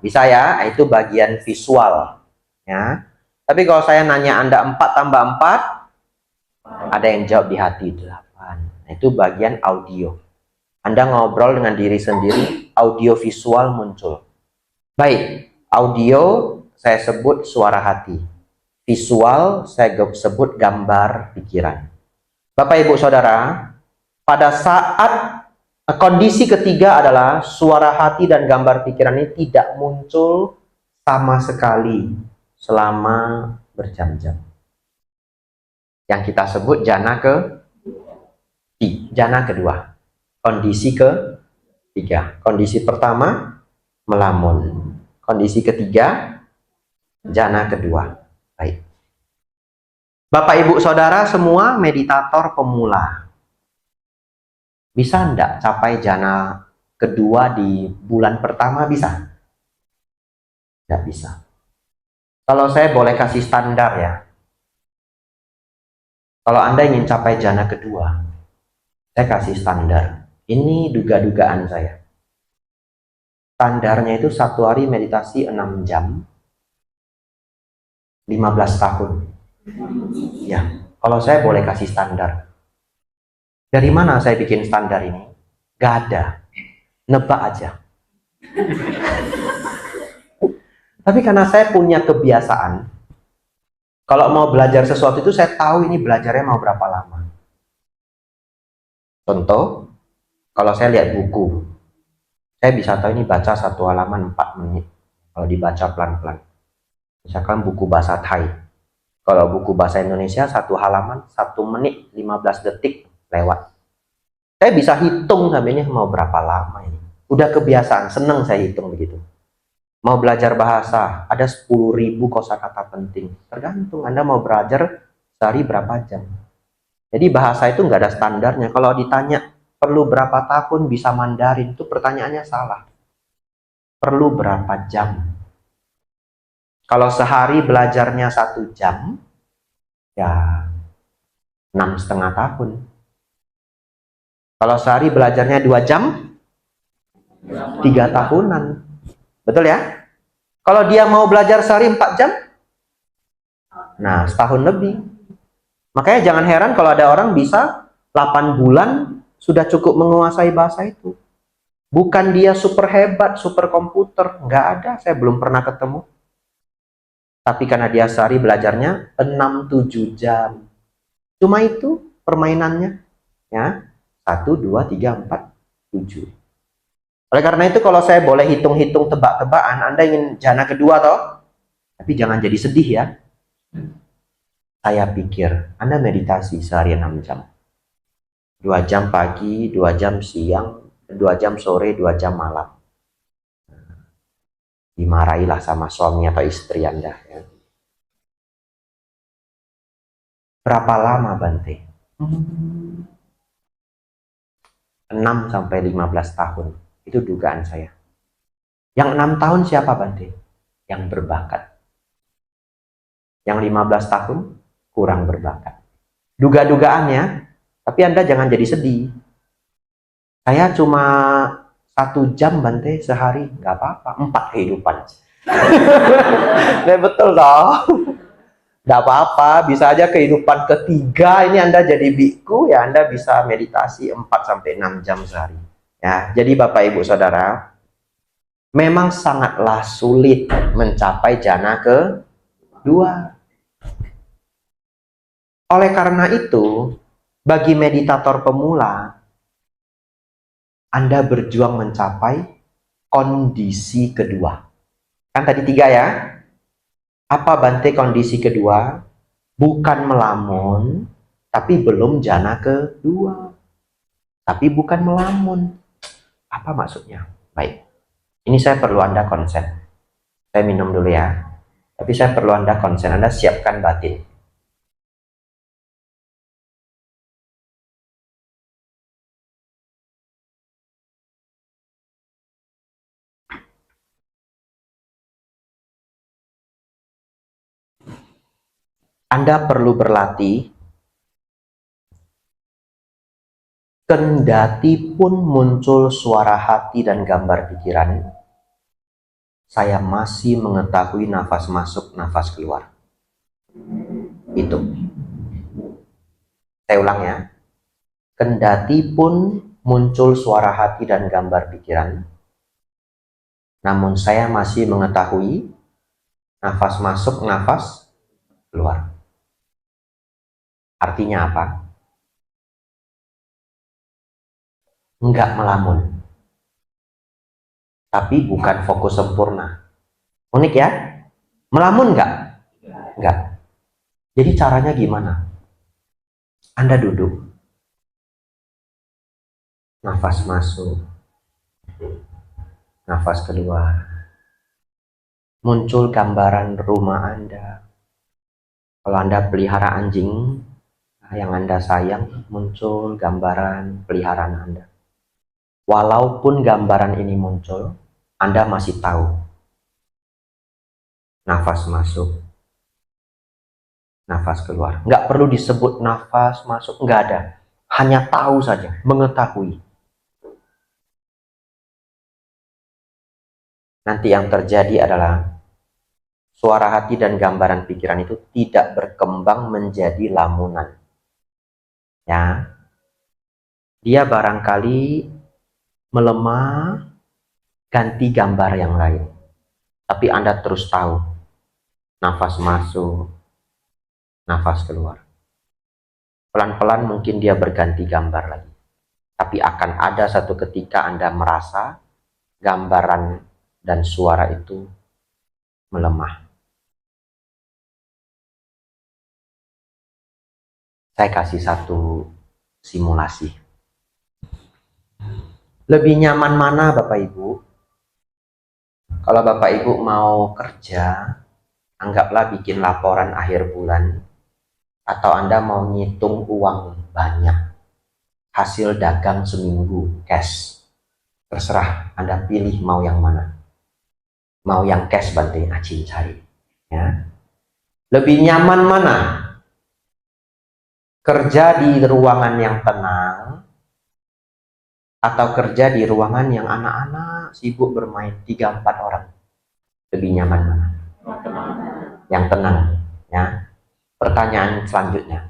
Bisa ya, itu bagian visual. Ya. Tapi kalau saya nanya Anda 4 tambah 4, ada yang jawab di hati 8. Nah, itu bagian audio. Anda ngobrol dengan diri sendiri, audio visual muncul. Baik, audio saya sebut suara hati. Visual saya sebut gambar pikiran. Bapak Ibu Saudara, pada saat kondisi ketiga adalah suara hati dan gambar pikiran ini tidak muncul sama sekali selama berjam-jam. Yang kita sebut jana kedua. Kondisi ketiga. Kondisi pertama melamun. Kondisi ketiga jana kedua. Baik. Bapak Ibu Saudara semua meditator pemula. Bisa enggak capai jana kedua di bulan pertama? Bisa? Enggak bisa. Kalau saya boleh kasih standar ya. Kalau Anda ingin capai jana kedua, saya kasih standar. Ini duga-dugaan saya. Standarnya itu satu hari meditasi 6 jam, 15 tahun. Ya, kalau saya boleh kasih standar. Dari mana saya bikin standar ini? Gak ada. Nebak aja. Tapi karena saya punya kebiasaan, kalau mau belajar sesuatu itu saya tahu ini belajarnya mau berapa lama. Contoh, kalau saya lihat buku, saya bisa tahu ini baca satu halaman 4 menit. Kalau dibaca pelan-pelan. Misalkan buku bahasa Thai. Kalau buku bahasa Indonesia satu halaman 1 menit 15 detik lewat. Saya bisa hitung sampai mau berapa lama ini. Udah kebiasaan, seneng saya hitung begitu. Mau belajar bahasa, ada 10.000 kosakata penting. Tergantung Anda mau belajar sehari berapa jam. Jadi bahasa itu nggak ada standarnya. Kalau ditanya perlu berapa tahun bisa Mandarin, itu pertanyaannya salah. Perlu berapa jam? Kalau sehari belajarnya 1 jam, ya 6,5 tahun. Kalau sehari belajarnya 2 jam, 3 tahunan. Betul ya? Kalau dia mau belajar sehari 4 jam, nah setahun lebih. Makanya jangan heran kalau ada orang bisa 8 bulan sudah cukup menguasai bahasa itu. Bukan dia super hebat, super komputer. Nggak ada, saya belum pernah ketemu. Tapi karena dia sehari belajarnya 6-7 jam. Cuma itu permainannya. Ya, 1, 2, 3, 4, 7. Oleh karena itu kalau saya boleh hitung-hitung tebak-tebakan, Anda ingin jana kedua toh? Tapi jangan jadi sedih ya. Saya pikir Anda meditasi sehari 6 jam. 2 jam pagi, 2 jam siang, 2 jam sore, 2 jam malam. Dimarahilah sama suami atau istri Anda. Ya. Berapa lama Bante? 6-15 tahun. Itu dugaan saya. Yang 6 tahun siapa Bante? Yang berbakat. Yang 15 tahun kurang berbakat. Duga-dugaannya, tapi Anda jangan jadi sedih. Saya cuma 1 jam Bante sehari, nggak apa-apa. 4 kehidupan. Betul toh? Nggak apa-apa, bisa aja kehidupan ketiga ini Anda jadi biku, ya Anda bisa meditasi 4-6 jam sehari. Ya, jadi Bapak Ibu Saudara, memang sangatlah sulit mencapai jana kedua. Oleh karena itu, bagi meditator pemula, Anda berjuang mencapai kondisi kedua. Kan tadi 3 ya? Apa Bante kondisi kedua? Bukan melamun, tapi belum jana kedua. Tapi bukan melamun. Apa maksudnya? Baik. Ini saya perlu Anda konsen. Saya minum dulu ya. Tapi saya perlu Anda konsen. Anda siapkan batin. Anda perlu berlatih, kendati pun muncul suara hati dan gambar pikiran, saya masih mengetahui nafas masuk, nafas keluar. Itu. Saya ulang ya. Kendati pun muncul suara hati dan gambar pikiran, namun saya masih mengetahui nafas masuk, nafas keluar. Artinya apa? Enggak melamun. Tapi bukan fokus sempurna. Unik ya? Melamun enggak? Enggak. Jadi caranya gimana? Anda duduk. Nafas masuk. Nafas keluar. Muncul gambaran rumah Anda. Kalau Anda pelihara anjing yang Anda sayang, muncul gambaran peliharaan Anda. Walaupun gambaran ini muncul, Anda masih tahu. Nafas masuk, nafas keluar. Nggak perlu disebut nafas masuk, nggak ada. Hanya tahu saja, mengetahui. Nanti yang terjadi adalah suara hati dan gambaran pikiran itu tidak berkembang menjadi lamunan. Ya, dia barangkali melemah, ganti gambar yang lain. Tapi Anda terus tahu, nafas masuk, nafas keluar. Pelan-pelan mungkin dia berganti gambar lagi. Tapi akan ada satu ketika Anda merasa gambaran dan suara itu melemah. Saya kasih satu simulasi. Lebih nyaman mana Bapak Ibu? Kalau Bapak Ibu mau kerja, anggaplah bikin laporan akhir bulan, atau Anda mau ngitung uang banyak, hasil dagang seminggu, cash. Terserah, Anda pilih mau yang mana. Mau yang cash bantu Acin cari. Ya. Lebih nyaman mana? Kerja di ruangan yang tenang, atau kerja di ruangan yang anak-anak sibuk bermain 3-4 orang? Lebih nyaman mana? Yang tenang. Ya. Pertanyaan selanjutnya.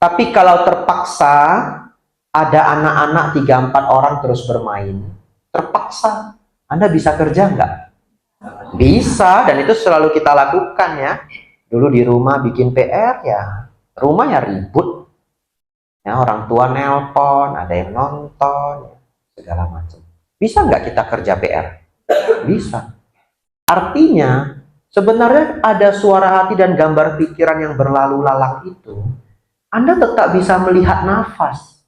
Tapi kalau terpaksa ada anak-anak 3-4 orang terus bermain, terpaksa, Anda bisa kerja nggak? Bisa, dan itu selalu kita lakukan ya. Dulu di rumah bikin PR ya, rumah ya ribut. Ya, orang tua nelpon, ada yang nonton, segala macam. Bisa nggak kita kerja PR? Bisa. Artinya, sebenarnya ada suara hati dan gambar pikiran yang berlalu lalang itu, Anda tetap bisa melihat nafas.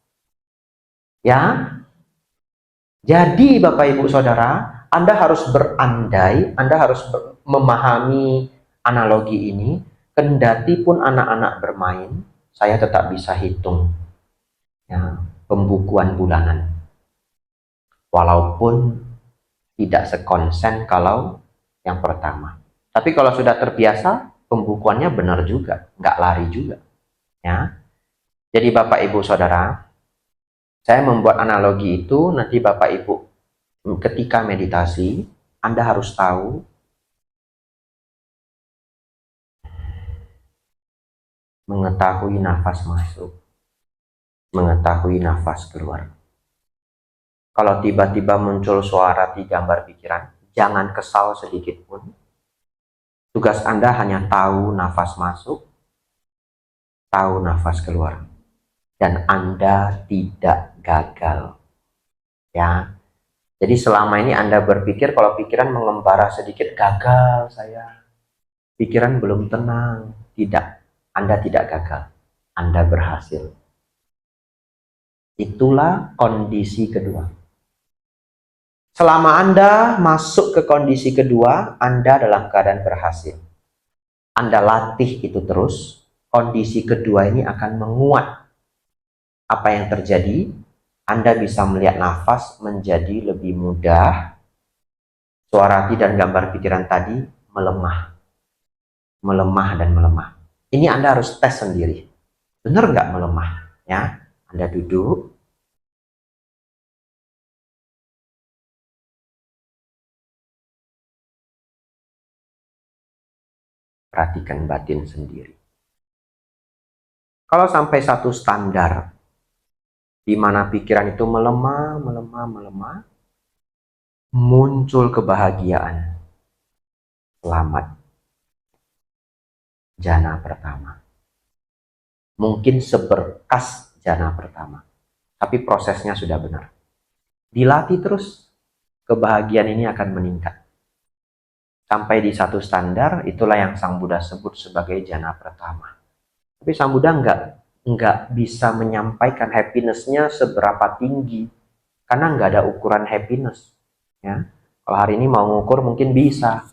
Ya. Jadi Bapak Ibu Saudara, Anda harus berandai, Anda harus memahami analogi ini, kendati pun anak-anak bermain, saya tetap bisa hitung ya, pembukuan bulanan. Walaupun tidak sekonsen kalau yang pertama. Tapi kalau sudah terbiasa, pembukuannya benar juga, nggak lari juga. Ya. Jadi Bapak Ibu Saudara, saya membuat analogi itu, nanti Bapak Ibu ketika meditasi, Anda harus tahu mengetahui nafas masuk, mengetahui nafas keluar. Kalau tiba-tiba muncul suara di gambar pikiran, jangan kesal sedikit pun. Tugas Anda hanya tahu nafas masuk, tahu nafas keluar. Dan Anda tidak gagal. Ya. Jadi selama ini Anda berpikir kalau pikiran mengembara sedikit, gagal saya. Pikiran belum tenang. Tidak. Anda tidak gagal. Anda berhasil. Itulah kondisi kedua. Selama Anda masuk ke kondisi kedua, Anda dalam keadaan berhasil. Anda latih itu terus, kondisi kedua ini akan menguat. Apa yang terjadi? Anda bisa melihat nafas menjadi lebih mudah. Suara hati dan gambar pikiran tadi melemah. Melemah dan melemah. Ini Anda harus tes sendiri. Benar nggak melemah? Ya, Anda duduk. Perhatikan batin sendiri. Kalau sampai satu standar, di mana pikiran itu melemah, muncul kebahagiaan. Selamat. Jana pertama. Mungkin seberkas jana pertama, tapi prosesnya sudah benar. Dilatih terus, kebahagiaan ini akan meningkat. Sampai di satu standar, itulah yang Sang Buddha sebut sebagai jana pertama. Tapi Sang Buddha nggak bisa menyampaikan happiness-nya seberapa tinggi, karena nggak ada ukuran happiness. Ya. Kalau hari ini mau ngukur mungkin bisa,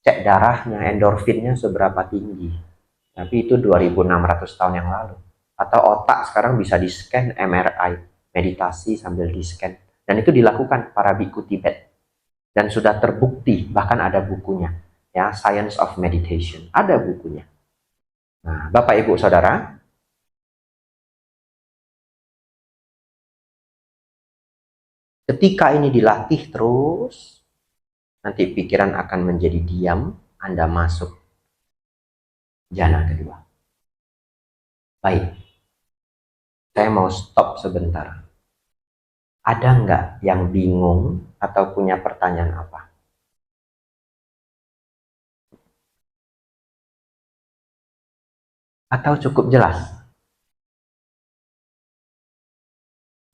cek darahnya, endorfinnya seberapa tinggi. Tapi itu 2600 tahun yang lalu. Atau otak sekarang bisa di-scan MRI, meditasi sambil di-scan. Dan itu dilakukan para biku Tibet. Dan sudah terbukti, bahkan ada bukunya. Ya, Science of Meditation. Ada bukunya. Nah, Bapak, Ibu, Saudara, ketika ini dilatih terus, nanti pikiran akan menjadi diam, Anda masuk jana kedua. Baik, saya mau stop sebentar. Ada nggak yang bingung atau punya pertanyaan apa? Atau cukup jelas?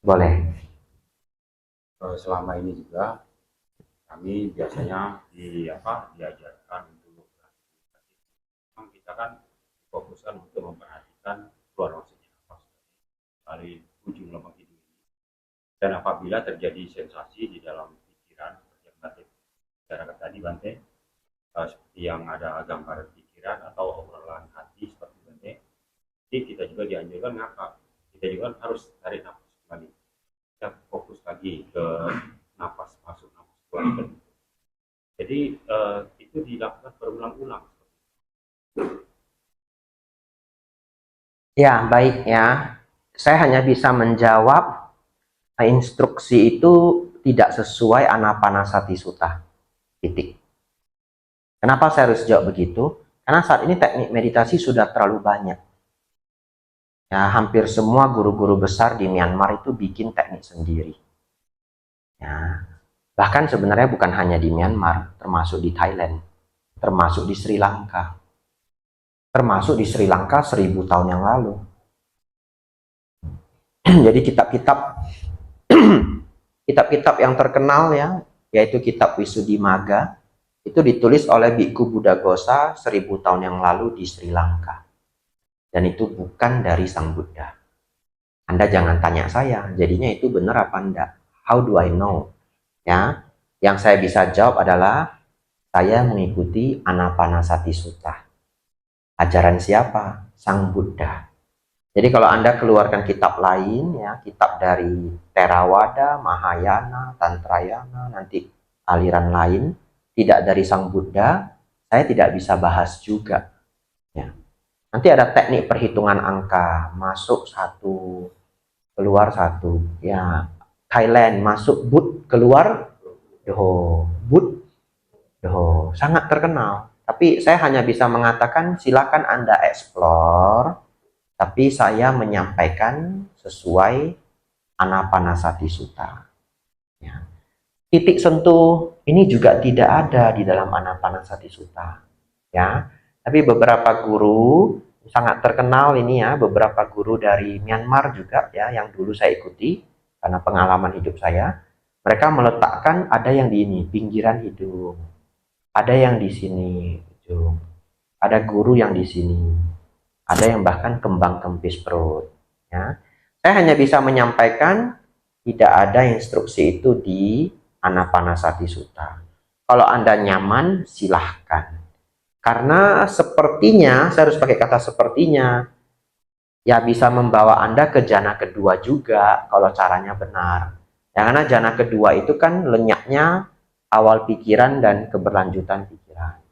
Boleh. Selama ini juga kami biasanya diajarkan untuk memang kita kan fokuskan untuk memperhatikan keluar masuknya nafas dari ujung lubang hidung ini. Dan apabila terjadi sensasi di dalam pikiran seperti yang Bante bicarakan tadi, Bante, seperti yang ada gambaran pikiran atau obrolan hati seperti Bante, jadi kita juga dianjurkan ngapa? Kita juga harus tarik nafas kembali. Kita fokus lagi ke nafas masuk, nafas keluar. Jadi itu dilakukan berulang-ulang. Ya, baik ya. Saya hanya bisa menjawab instruksi itu tidak sesuai Anapanasati Sutta. Titik. Kenapa saya harus jawab begitu? Karena saat ini teknik meditasi sudah terlalu banyak. Ya, hampir semua guru-guru besar di Myanmar itu bikin teknik sendiri. Ya, bahkan sebenarnya bukan hanya di Myanmar, termasuk di Thailand, termasuk di Sri Lanka. Termasuk di Sri Lanka 1000 tahun yang lalu. Jadi kitab-kitab yang terkenal ya, yaitu kitab Visuddhimagga, itu ditulis oleh Bhikkhu Buddhaghosa 1000 tahun yang lalu di Sri Lanka. Dan itu bukan dari Sang Buddha. Anda jangan tanya saya, jadinya itu benar apa enggak? How do I know? Ya, yang saya bisa jawab adalah saya mengikuti Anapanasati Sutta. Ajaran siapa? Sang Buddha. Jadi kalau Anda keluarkan kitab lain, ya, kitab dari Theravada, Mahayana, Tantrayana, nanti aliran lain, tidak dari Sang Buddha, saya tidak bisa bahas juga. Ya. Nanti ada teknik perhitungan angka, masuk 1, keluar 1. Ya, Thailand masuk Bud, keluar Doho. Bud, Doho. Sangat terkenal. Tapi saya hanya bisa mengatakan silakan Anda explore, tapi saya menyampaikan sesuai Anapanasati Sutta. Ya. Titik sentuh ini juga tidak ada di dalam Anapanasati Sutta. Ya. Tapi beberapa guru sangat terkenal ini ya, beberapa guru dari Myanmar juga ya, yang dulu saya ikuti karena pengalaman hidup saya, mereka meletakkan ada yang di ini, pinggiran hidung, ada yang di sini hidung, ada guru yang di sini, ada yang bahkan kembang kempis perut. Ya. Saya hanya bisa menyampaikan tidak ada instruksi itu di Anapanasati Sutta. Kalau Anda nyaman, silahkan. Karena sepertinya, saya harus pakai kata sepertinya, ya bisa membawa Anda ke jana kedua juga kalau caranya benar. Ya, karena jana kedua itu kan lenyaknya awal pikiran dan keberlanjutan pikiran.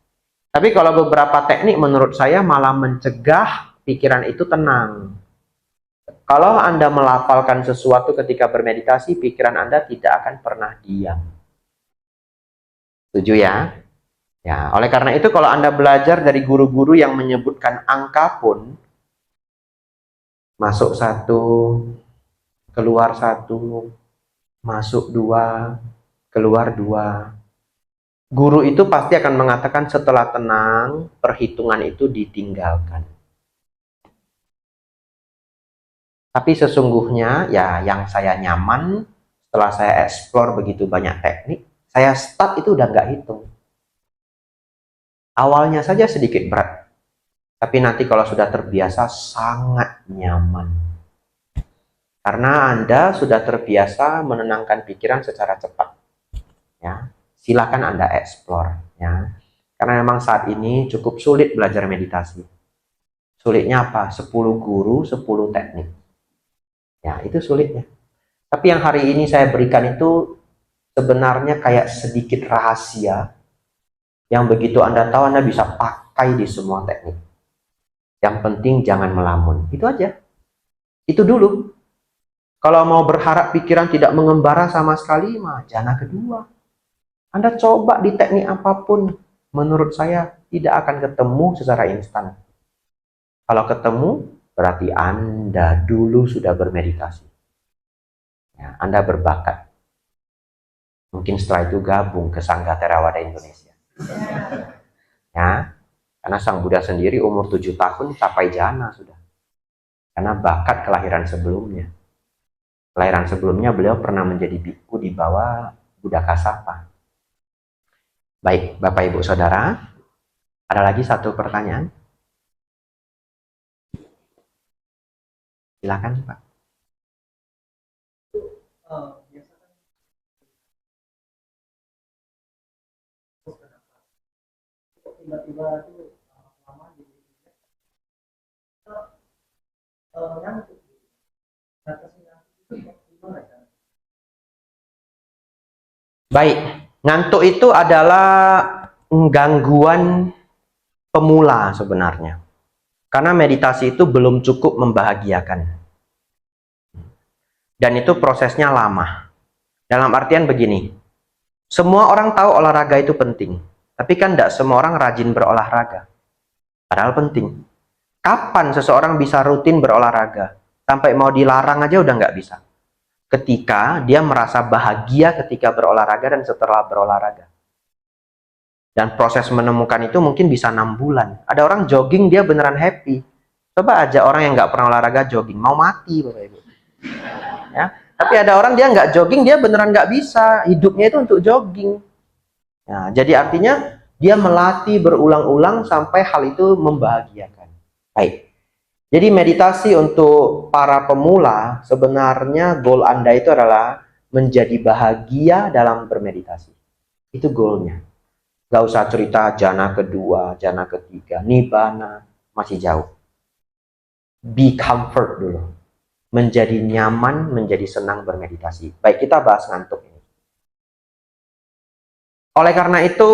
Tapi kalau beberapa teknik menurut saya malah mencegah pikiran itu tenang. Kalau Anda melafalkan sesuatu ketika bermeditasi, pikiran Anda tidak akan pernah diam. Setuju ya? Ya, oleh karena itu kalau Anda belajar dari guru-guru yang menyebutkan angka pun, masuk 1, keluar 1, masuk 2, keluar 2. Guru itu pasti akan mengatakan setelah tenang, perhitungan itu ditinggalkan. Tapi sesungguhnya ya yang saya nyaman, setelah saya explore begitu banyak teknik, saya start itu udah nggak hitung. Awalnya saja sedikit berat, tapi nanti kalau sudah terbiasa sangat nyaman. Karena Anda sudah terbiasa menenangkan pikiran secara cepat. Ya. Silakan Anda explore ya. Karena memang saat ini cukup sulit belajar meditasi. Sulitnya apa? 10 guru, 10 teknik. Ya, itu sulitnya. Tapi yang hari ini saya berikan itu sebenarnya kayak sedikit rahasia yang begitu Anda tahu Anda bisa pakai di semua teknik. Yang penting jangan melamun. Itu aja. Itu dulu. Kalau mau berharap pikiran tidak mengembara sama sekali, mah jana kedua. Anda coba di teknik apapun, menurut saya tidak akan ketemu secara instan. Kalau ketemu, berarti Anda dulu sudah bermeditasi. Ya, Anda berbakat. Mungkin setelah itu gabung ke Sangga Theravada Indonesia. Ya, karena Sang Buddha sendiri umur 7 tahun capai jana sudah. Karena bakat kelahiran sebelumnya. Kelahiran sebelumnya beliau pernah menjadi biku di bawah Buddha Kasapa. Baik, Bapak Ibu Saudara, ada lagi satu pertanyaan? Silakan, Pak. Tiba-tiba itu lama di ngantuk. Batasnya itu gimana kan? Baik, ngantuk itu adalah gangguan pemula sebenarnya. Karena meditasi itu belum cukup membahagiakan. Dan itu prosesnya lama. Dalam artian begini, semua orang tahu olahraga itu penting. Tapi kan tidak semua orang rajin berolahraga. Padahal penting. Kapan seseorang bisa rutin berolahraga? Sampai mau dilarang aja udah nggak bisa. Ketika dia merasa bahagia ketika berolahraga dan setelah berolahraga. Dan proses menemukan itu mungkin bisa 6 bulan. Ada orang jogging dia beneran happy. Coba aja orang yang nggak pernah olahraga jogging, mau mati Bapak Ibu. Ya, tapi ada orang dia nggak jogging, dia beneran nggak bisa. Hidupnya itu untuk jogging. Nah, jadi artinya dia melatih berulang-ulang sampai hal itu membahagiakan. Baik. Jadi meditasi untuk para pemula sebenarnya goal Anda itu adalah menjadi bahagia dalam bermeditasi. Itu goalnya. Gak usah cerita jana kedua, jana ketiga, nibbana, masih jauh. Be comfort dulu. Menjadi nyaman, menjadi senang bermeditasi. Baik, kita bahas ngantuk ini. Oleh karena itu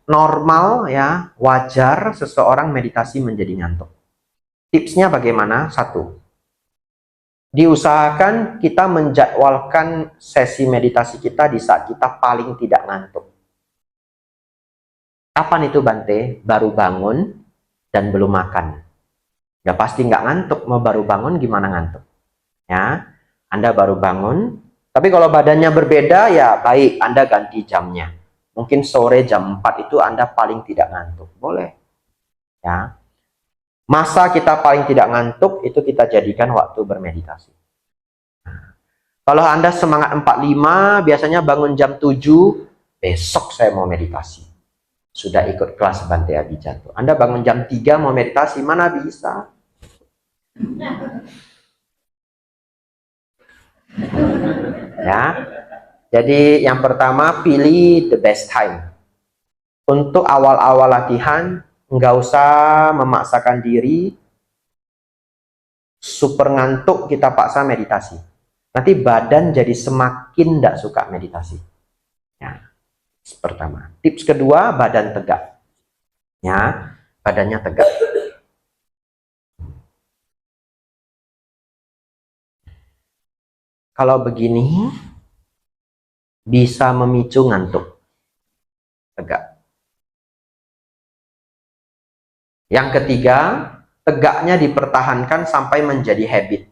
normal ya, wajar seseorang meditasi menjadi ngantuk. Tipsnya bagaimana? 1. Diusahakan kita menjadwalkan sesi meditasi kita di saat kita paling tidak ngantuk. Kapan itu Bante? Baru bangun dan belum makan. Ya pasti nggak ngantuk, mau baru bangun gimana ngantuk? Ya, Anda baru bangun, tapi kalau badannya berbeda ya baik, Anda ganti jamnya. Mungkin sore jam 4 itu Anda paling tidak ngantuk. Boleh. Ya. Masa kita paling tidak ngantuk itu kita jadikan waktu bermeditasi. Nah, kalau Anda semangat 45, biasanya bangun jam 7, besok saya mau meditasi. Sudah ikut kelas Bante Abhijato. Anda bangun jam 3 mau meditasi, mana bisa? Ya. Jadi yang pertama pilih the best time. Untuk awal-awal latihan nggak usah memaksakan diri super ngantuk kita paksa meditasi. Nanti badan jadi semakin tidak suka meditasi. Ya. Pertama. Tips kedua, badan tegak. Ya, badannya tegak. Kalau begini bisa memicu ngantuk. Tegak. Yang ketiga, tegaknya dipertahankan sampai menjadi habit.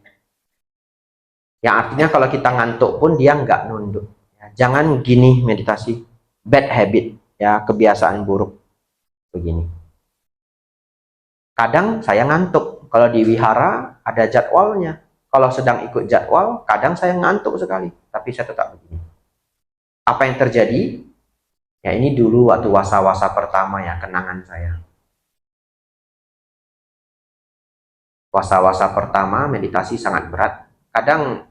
Yang artinya kalau kita ngantuk pun dia nggak nunduk. Ya, jangan gini meditasi, bad habit, ya kebiasaan buruk. Begini. Kadang saya ngantuk. Kalau di wihara ada jadwalnya. Kalau sedang ikut jadwal, kadang saya ngantuk sekali. Tapi saya tetap begini. Apa yang terjadi? Ya ini dulu waktu wasa-wasa pertama ya, kenangan saya. Wasa-wasa pertama meditasi sangat berat. Kadang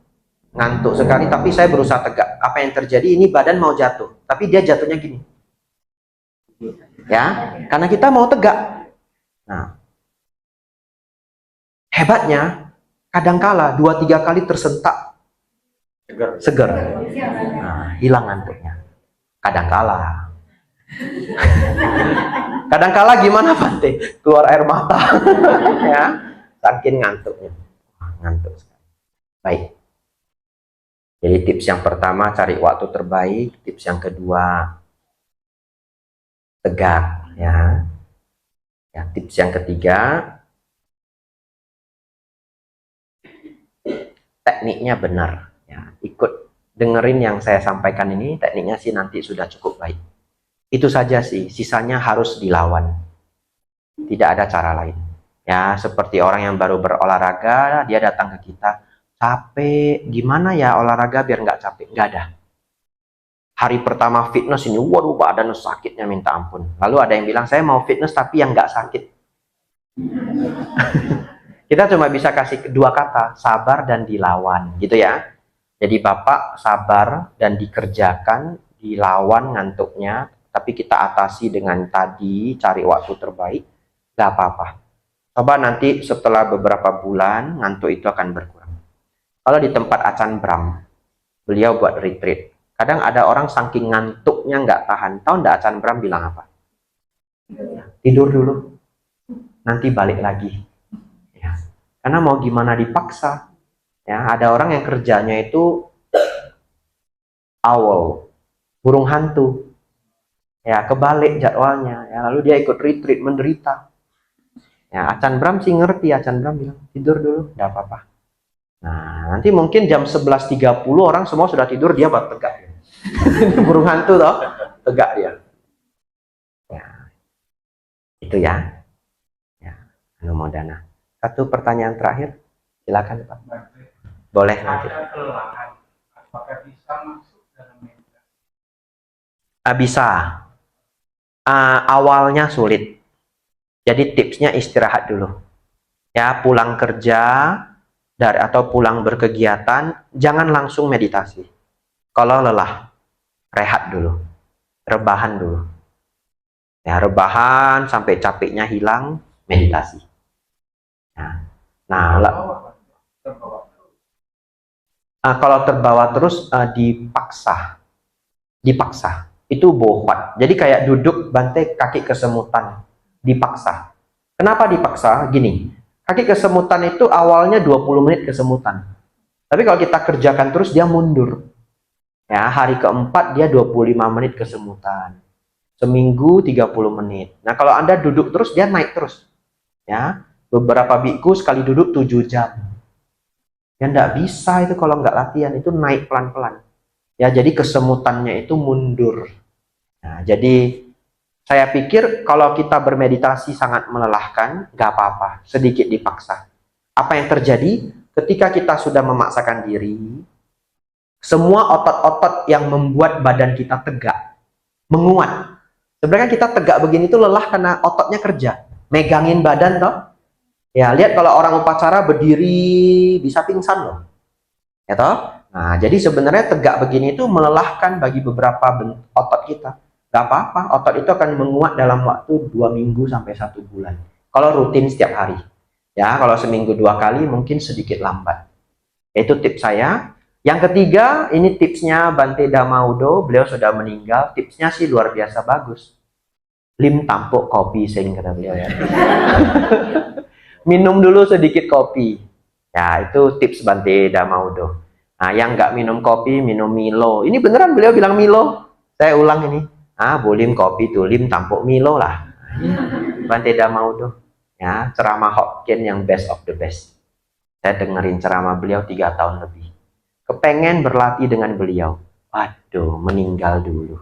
ngantuk sekali, tapi saya berusaha tegak. Apa yang terjadi? Ini badan mau jatuh, tapi dia jatuhnya gini. Ya, karena kita mau tegak. Nah, hebatnya, kadangkala 2-3 kali tersentak seger. Nah, hilang ngantuknya. Kadangkala. Kadangkala gimana Bante? Keluar air mata. Ya, saking ngantuknya. Ngantuk sekali. Baik. Jadi tips yang pertama cari waktu terbaik, tips yang kedua tegak, ya. Ya, tips yang ketiga tekniknya benar, ya. Ikut dengerin yang saya sampaikan ini, tekniknya sih nanti sudah cukup baik. Itu saja sih, sisanya harus dilawan. Tidak ada cara lain. Ya, seperti orang yang baru berolahraga, dia datang ke kita, capek, gimana ya olahraga biar nggak capek? Nggak ada. Hari pertama fitness ini, waduh badan sakitnya minta ampun. Lalu ada yang bilang, saya mau fitness tapi yang nggak sakit. Kita cuma bisa kasih dua kata, sabar dan dilawan, gitu ya. Jadi Bapak sabar dan dikerjakan, dilawan ngantuknya, tapi kita atasi dengan tadi, cari waktu terbaik, nggak apa-apa. Coba nanti setelah beberapa bulan, ngantuk itu akan berkurang. Kalau di tempat Acan Bram, beliau buat retreat. Kadang ada orang saking ngantuknya nggak tahan. Tahu nggak Acan Bram bilang apa? Tidur dulu, nanti balik lagi. Ya. Karena mau gimana dipaksa. Ya, ada orang yang kerjanya itu owl, burung hantu. Ya, kebalik jadwalnya. Ya, lalu dia ikut retreat menderita. Ya, Acan Bram sih ngerti. Acan Bram bilang tidur dulu, nggak apa-apa. Nah, nanti mungkin jam 11.30 orang semua sudah tidur, dia baru tegak. Burung hantu toh, tegak dia. Ya, itu ya. Ya, Anumodana. Satu pertanyaan terakhir, silakan Pak. Boleh nanti. Apakah bisa masuk dalam meditasi? Bisa. Awalnya sulit. Jadi tipsnya istirahat dulu. Ya, pulang kerja atau pulang berkegiatan, jangan langsung meditasi. Kalau lelah, rehat dulu, rebahan dulu. Ya, rebahan sampai capeknya hilang, meditasi. Nah, kalau terbawa terus dipaksa, itu bohwat. Jadi kayak duduk Bante kaki kesemutan, dipaksa. Kenapa dipaksa? Gini, kaki kesemutan itu awalnya 20 menit kesemutan. Tapi kalau kita kerjakan terus dia mundur. Ya, hari keempat dia 25 menit kesemutan. Seminggu 30 menit. Nah, kalau Anda duduk terus dia naik terus. Ya, beberapa biku sekali duduk 7 jam. Ya enggak bisa itu kalau nggak latihan, itu naik pelan-pelan. Ya, jadi kesemutannya itu mundur. Nah, jadi saya pikir kalau kita bermeditasi sangat melelahkan, nggak apa-apa, sedikit dipaksa. Apa yang terjadi ketika kita sudah memaksakan diri, semua otot-otot yang membuat badan kita tegak, menguat. Sebenarnya kita tegak begini tuh lelah karena ototnya kerja, megangin badan toh. Ya, lihat kalau orang upacara berdiri bisa pingsan loh. Ya toh? Nah, jadi sebenarnya tegak begini itu melelahkan bagi beberapa otot kita. Gak apa-apa, otot itu akan menguat dalam waktu 2 minggu sampai 1 bulan. Kalau rutin setiap hari. Ya, kalau seminggu 2 kali mungkin sedikit lambat. Itu tips saya. Yang ketiga, ini tipsnya Bante Dhamaudo, beliau sudah meninggal. Tipsnya sih luar biasa bagus. Lim tampuk kopi sing, kata beliau ya. Minum dulu sedikit kopi. Ya, itu tips Bante Damaudo. Nah, yang nggak minum kopi, minum Milo. Ini beneran beliau bilang Milo. Saya ulang ini. Bolim kopi tuh, lim tampuk Milo lah. Bante Damaudo. Ya, ceramah Hokkien yang best of the best. Saya dengerin ceramah beliau 3 tahun lebih. Kepengen berlatih dengan beliau. Waduh, meninggal dulu.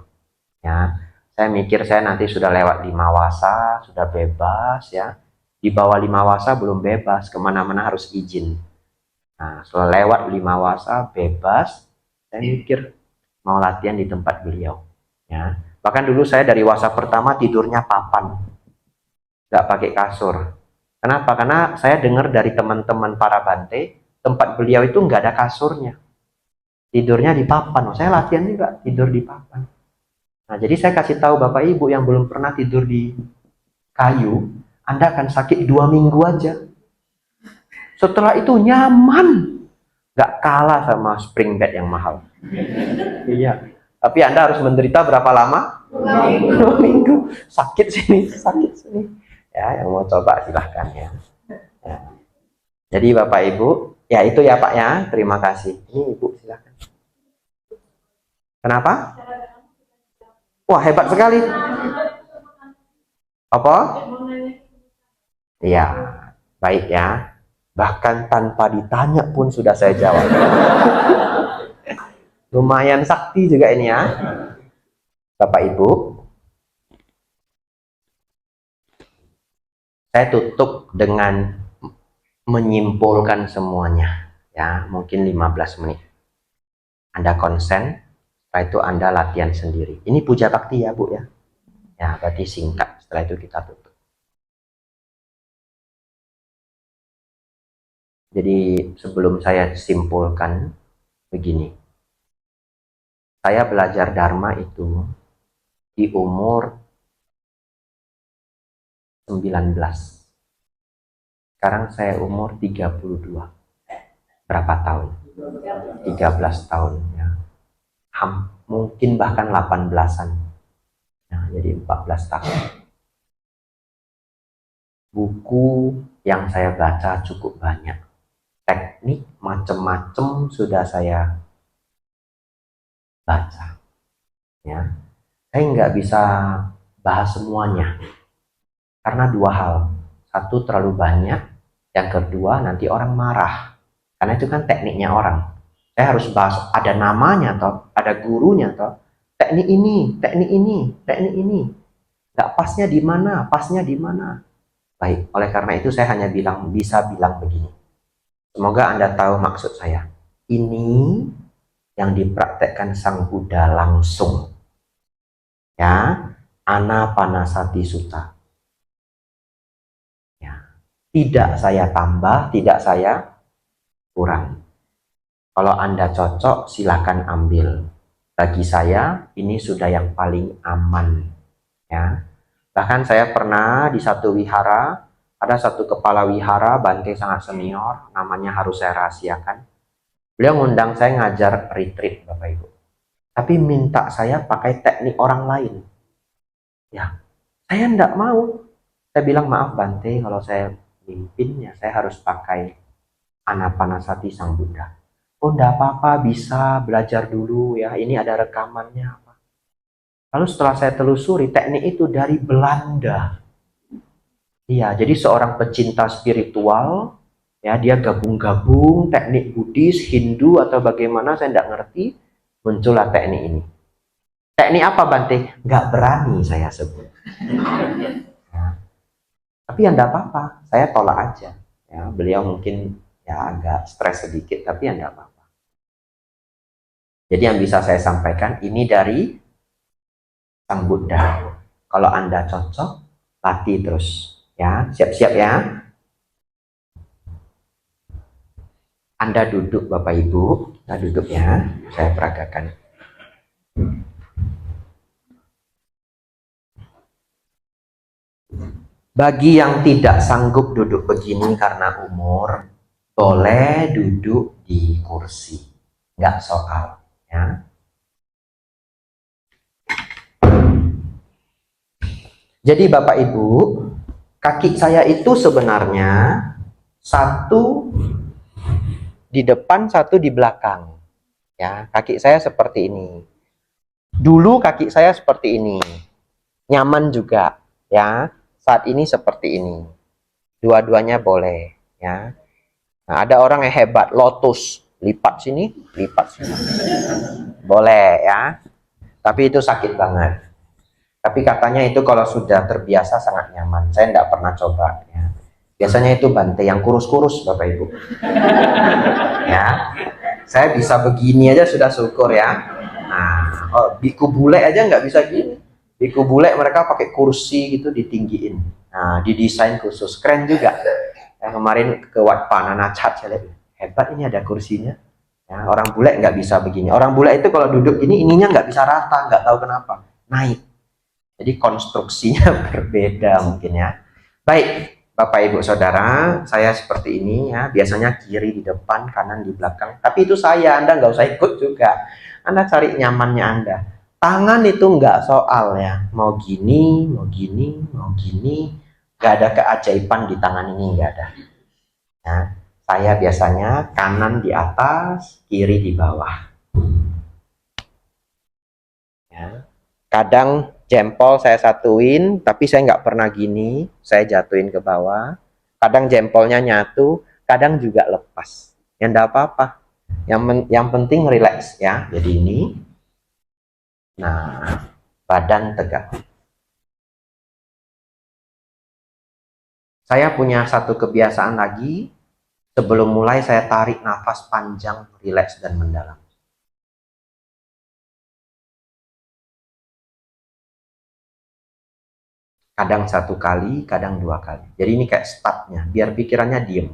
Ya, saya mikir saya nanti sudah lewat 5 wasa, sudah bebas ya. Di bawah 5 wasa belum bebas, kemana-mana harus izin. Nah, setelah lewat 5 wasa, bebas, saya mikir mau latihan di tempat beliau. Ya, bahkan dulu saya dari wasa pertama tidurnya papan, nggak pakai kasur. Kenapa? Karena saya dengar dari teman-teman para Bante, tempat beliau itu nggak ada kasurnya. Tidurnya di papan. Saya latihan juga tidur di papan. Nah, jadi saya kasih tahu Bapak Ibu yang belum pernah tidur di kayu, Anda akan sakit 2 minggu aja. Setelah itu nyaman. Nggak kalah sama spring bed yang mahal. Iya. Tapi Anda harus menderita berapa lama? 2 minggu. Sakit sini, sakit sini. Ya, yang mau coba silahkan ya. Ya. Jadi Bapak Ibu, ya itu ya Pak ya. Terima kasih. Ini Ibu silahkan. Kenapa? Wah, hebat sekali. Apa? Iya, baik ya. Bahkan tanpa ditanya pun sudah saya jawab. Lumayan sakti juga ini ya. Bapak Ibu, saya tutup dengan menyimpulkan semuanya. Ya, mungkin 15 menit. Anda konsen, setelah itu Anda latihan sendiri. Ini puja bakti ya Bu ya. Ya, berarti singkat. Setelah itu kita tutup. Jadi sebelum saya simpulkan begini. Saya belajar Dharma itu di umur 19. Sekarang saya umur 32. Berapa tahun? 13 tahun ya. Mungkin bahkan 18-an. Ya, jadi 14 tahun. Buku yang saya baca cukup banyak. Teknik macam-macam sudah saya baca. Ya. Saya nggak bisa bahas semuanya. Karena 2 hal. Satu, terlalu banyak. Yang kedua, nanti orang marah. Karena itu kan tekniknya orang. Saya harus bahas, ada namanya toh, ada gurunya toh. Teknik ini, teknik ini, teknik ini. Nggak pasnya di mana, pasnya di mana. Baik, oleh karena itu saya hanya bisa bilang begini. Semoga Anda tahu maksud saya. Ini yang dipraktekkan Sang Buddha langsung. Ya, Anapanasati Sutta. Ya, tidak saya tambah, tidak saya kurang. Kalau Anda cocok, silakan ambil. Bagi saya, ini sudah yang paling aman. Ya. Bahkan saya pernah di satu wihara, ada satu kepala wihara, Bante sangat senior, namanya harus saya rahasiakan. Beliau ngundang saya ngajar retreat, Bapak Ibu. Tapi minta saya pakai teknik orang lain. Ya, saya enggak mau. Saya bilang, maaf Bante, kalau saya mimpin, ya saya harus pakai Anapanasati Sang Buddha. Oh, enggak apa-apa, bisa belajar dulu ya. Ini ada rekamannya apa. Lalu setelah saya telusuri, teknik itu dari Belanda. Iya, jadi seorang pecinta spiritual, ya dia gabung-gabung teknik Buddhis, Hindu atau bagaimana saya enggak ngerti, muncullah teknik ini. Teknik apa Bante? Enggak berani saya sebut. Ya. Tapi ya enggak apa-apa, saya tolak aja. Ya, beliau mungkin ya agak stres sedikit, tapi ya enggak apa-apa. Jadi yang bisa saya sampaikan ini dari Sang Buddha. Kalau Anda cocok, latih terus. Ya, siap-siap ya. Anda duduk Bapak Ibu, kita duduk ya. Saya peragakan. Bagi yang tidak sanggup duduk begini karena umur, boleh duduk di kursi. Nggak soal. Ya. Jadi Bapak Ibu, kaki saya itu sebenarnya satu di depan, satu di belakang. Ya, kaki saya seperti ini. Dulu kaki saya seperti ini. Nyaman juga, ya. Saat ini seperti ini. Dua-duanya boleh, ya. Nah, ada orang yang hebat, lotus, lipat sini, lipat sini. Boleh, ya. Tapi itu sakit banget. Tapi katanya itu kalau sudah terbiasa sangat nyaman. Saya tidak pernah coba, ya. Biasanya itu Bante yang kurus-kurus, Bapak Ibu. Ya, saya bisa begini aja sudah syukur, ya. Nah, biku bule aja nggak bisa gini. Biku bule mereka pakai kursi gitu ditinggiin. Nah, didesain khusus, keren juga. Yang kemarin ke Wat Panana Chat, saya lihat, hebat ini ada kursinya. Ya, orang bule nggak bisa begini. Orang bule itu kalau duduk ini ininya nggak bisa rata, nggak tahu kenapa. Naik. Jadi konstruksinya berbeda mungkin, ya. Baik, Bapak Ibu Saudara, saya seperti ini, ya. Biasanya kiri di depan, kanan di belakang. Tapi itu saya, Anda nggak usah ikut juga. Anda cari nyamannya Anda. Tangan itu nggak soal, ya. Mau gini, mau gini, mau gini. Nggak ada keajaiban di tangan ini, nggak ada. Ya. Saya biasanya kanan di atas, kiri di bawah. Ya. Kadang jempol saya satuin, tapi saya nggak pernah gini, saya jatuhin ke bawah. Kadang jempolnya nyatu, kadang juga lepas. Ya enggak apa-apa. Yang penting relax, ya. Jadi ini. Nah, badan tegak. Saya punya satu kebiasaan lagi. Sebelum mulai saya tarik nafas panjang, relax dan mendalam. Kadang 1 kali, kadang 2 kali. Jadi ini kayak startnya, biar pikirannya diem.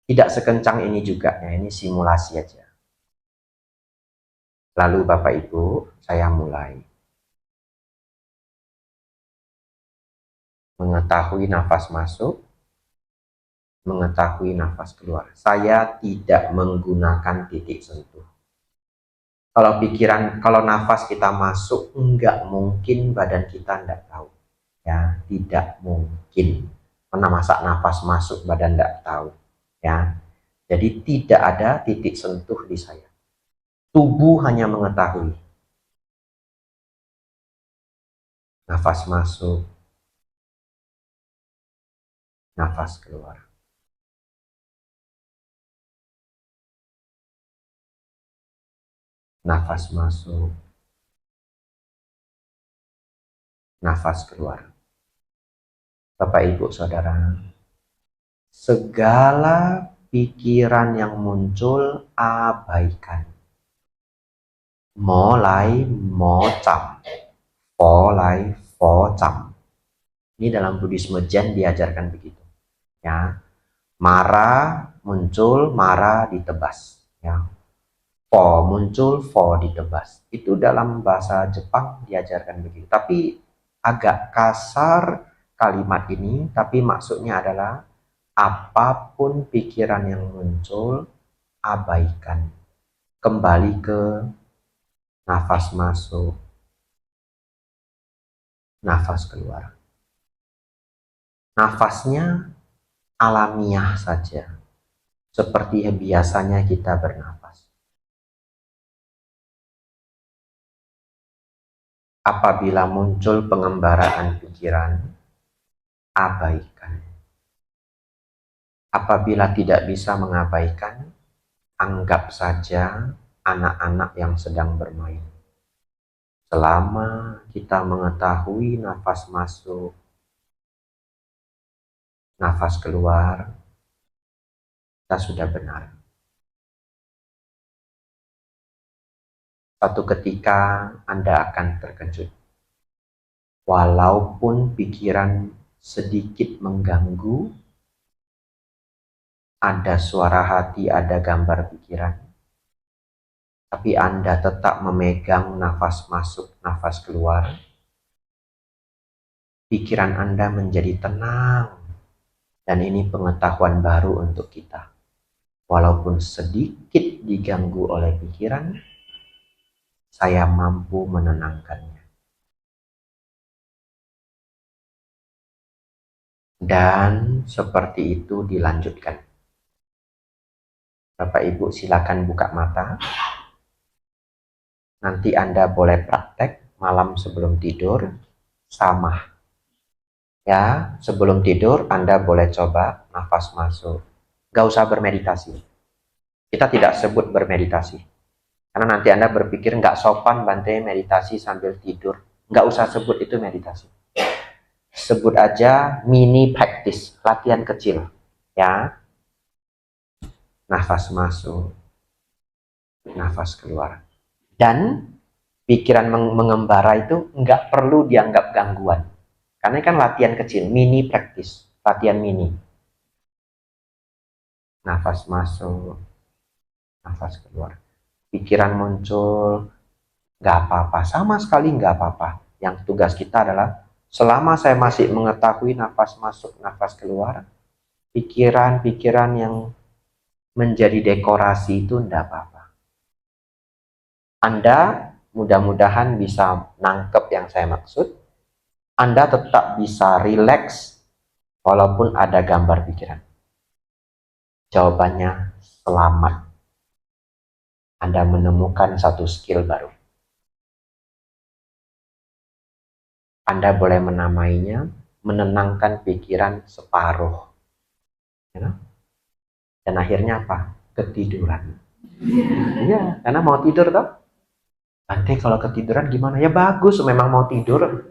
Tidak sekencang ini juga, ya, ini simulasi aja. Lalu Bapak Ibu, saya mulai. Mengetahui nafas masuk, mengetahui nafas keluar. Saya tidak menggunakan titik sentuh. Kalau pikiran, kalau nafas kita masuk, enggak mungkin badan kita enggak tahu. Ya, tidak mungkin. Mana masa nafas masuk badan enggak tahu. Ya, jadi tidak ada titik sentuh di saya. Tubuh hanya mengetahui. Nafas masuk, nafas keluar. Nafas masuk, nafas keluar. Bapak Ibu Saudara, segala pikiran yang muncul abaikan. Mulai mocam, polai focam. Ini dalam Buddhisme Zen diajarkan begitu. Ya, marah muncul, marah ditebas. Ya, fo muncul, fo ditebas. Itu dalam bahasa Jepang diajarkan begitu. Tapi agak kasar kalimat ini, tapi maksudnya adalah apapun pikiran yang muncul, abaikan. Kembali ke nafas masuk, nafas keluar. Nafasnya alamiah saja, seperti biasanya kita bernafas. Apabila muncul pengembaraan pikiran, abaikan. Apabila tidak bisa mengabaikan, anggap saja anak-anak yang sedang bermain. Selama kita mengetahui nafas masuk, nafas keluar, kita sudah benar. Suatu ketika Anda akan terkejut. Walaupun pikiran sedikit mengganggu, ada suara hati, ada gambar pikiran, tapi Anda tetap memegang nafas masuk, nafas keluar, pikiran Anda menjadi tenang. Dan ini pengetahuan baru untuk kita. Walaupun sedikit diganggu oleh pikiran, saya mampu menenangkannya. Dan seperti itu dilanjutkan. Bapak Ibu silakan buka mata. Nanti Anda boleh praktek malam sebelum tidur sama. Ya, sebelum tidur Anda boleh coba nafas masuk. Gak usah bermeditasi. Kita tidak sebut bermeditasi. Karena nanti Anda berpikir nggak sopan Bante meditasi sambil tidur. Nggak usah sebut itu meditasi. Sebut aja mini practice, latihan kecil. Ya, nafas masuk, nafas keluar. Dan pikiran mengembara itu nggak perlu dianggap gangguan. Karena kan latihan kecil, mini practice, latihan mini. Nafas masuk, nafas keluar. Pikiran muncul, nggak apa-apa, sama sekali nggak apa-apa. Yang tugas kita adalah selama saya masih mengetahui nafas masuk, nafas keluar, pikiran-pikiran yang menjadi dekorasi itu enggak apa-apa. Anda mudah-mudahan bisa nangkep yang saya maksud. Anda tetap bisa rileks walaupun ada gambar pikiran. Jawabannya selamat. Anda menemukan satu skill baru. Anda boleh menamainya menenangkan pikiran separuh. Ya? Dan akhirnya apa? Ketiduran. Iya, karena mau tidur toh. Nanti kalau ketiduran gimana? Ya bagus, memang mau tidur.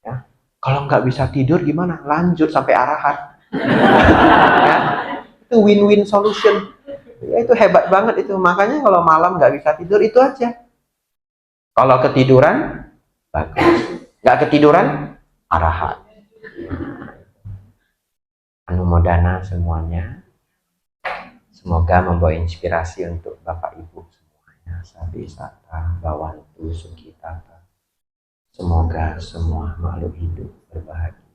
Ya. Kalau nggak bisa tidur gimana? Lanjut sampai arahat. Ya. Itu win-win solution. Ya, itu hebat banget itu. Makanya kalau malam nggak bisa tidur itu aja. Kalau ketiduran, bagus. Nggak ketiduran, arahat. Anumodana semuanya. Semoga membawa inspirasi untuk Bapak Ibu semuanya. Sabi sata, bawantu, sukitata. Semoga semua makhluk hidup berbahagia.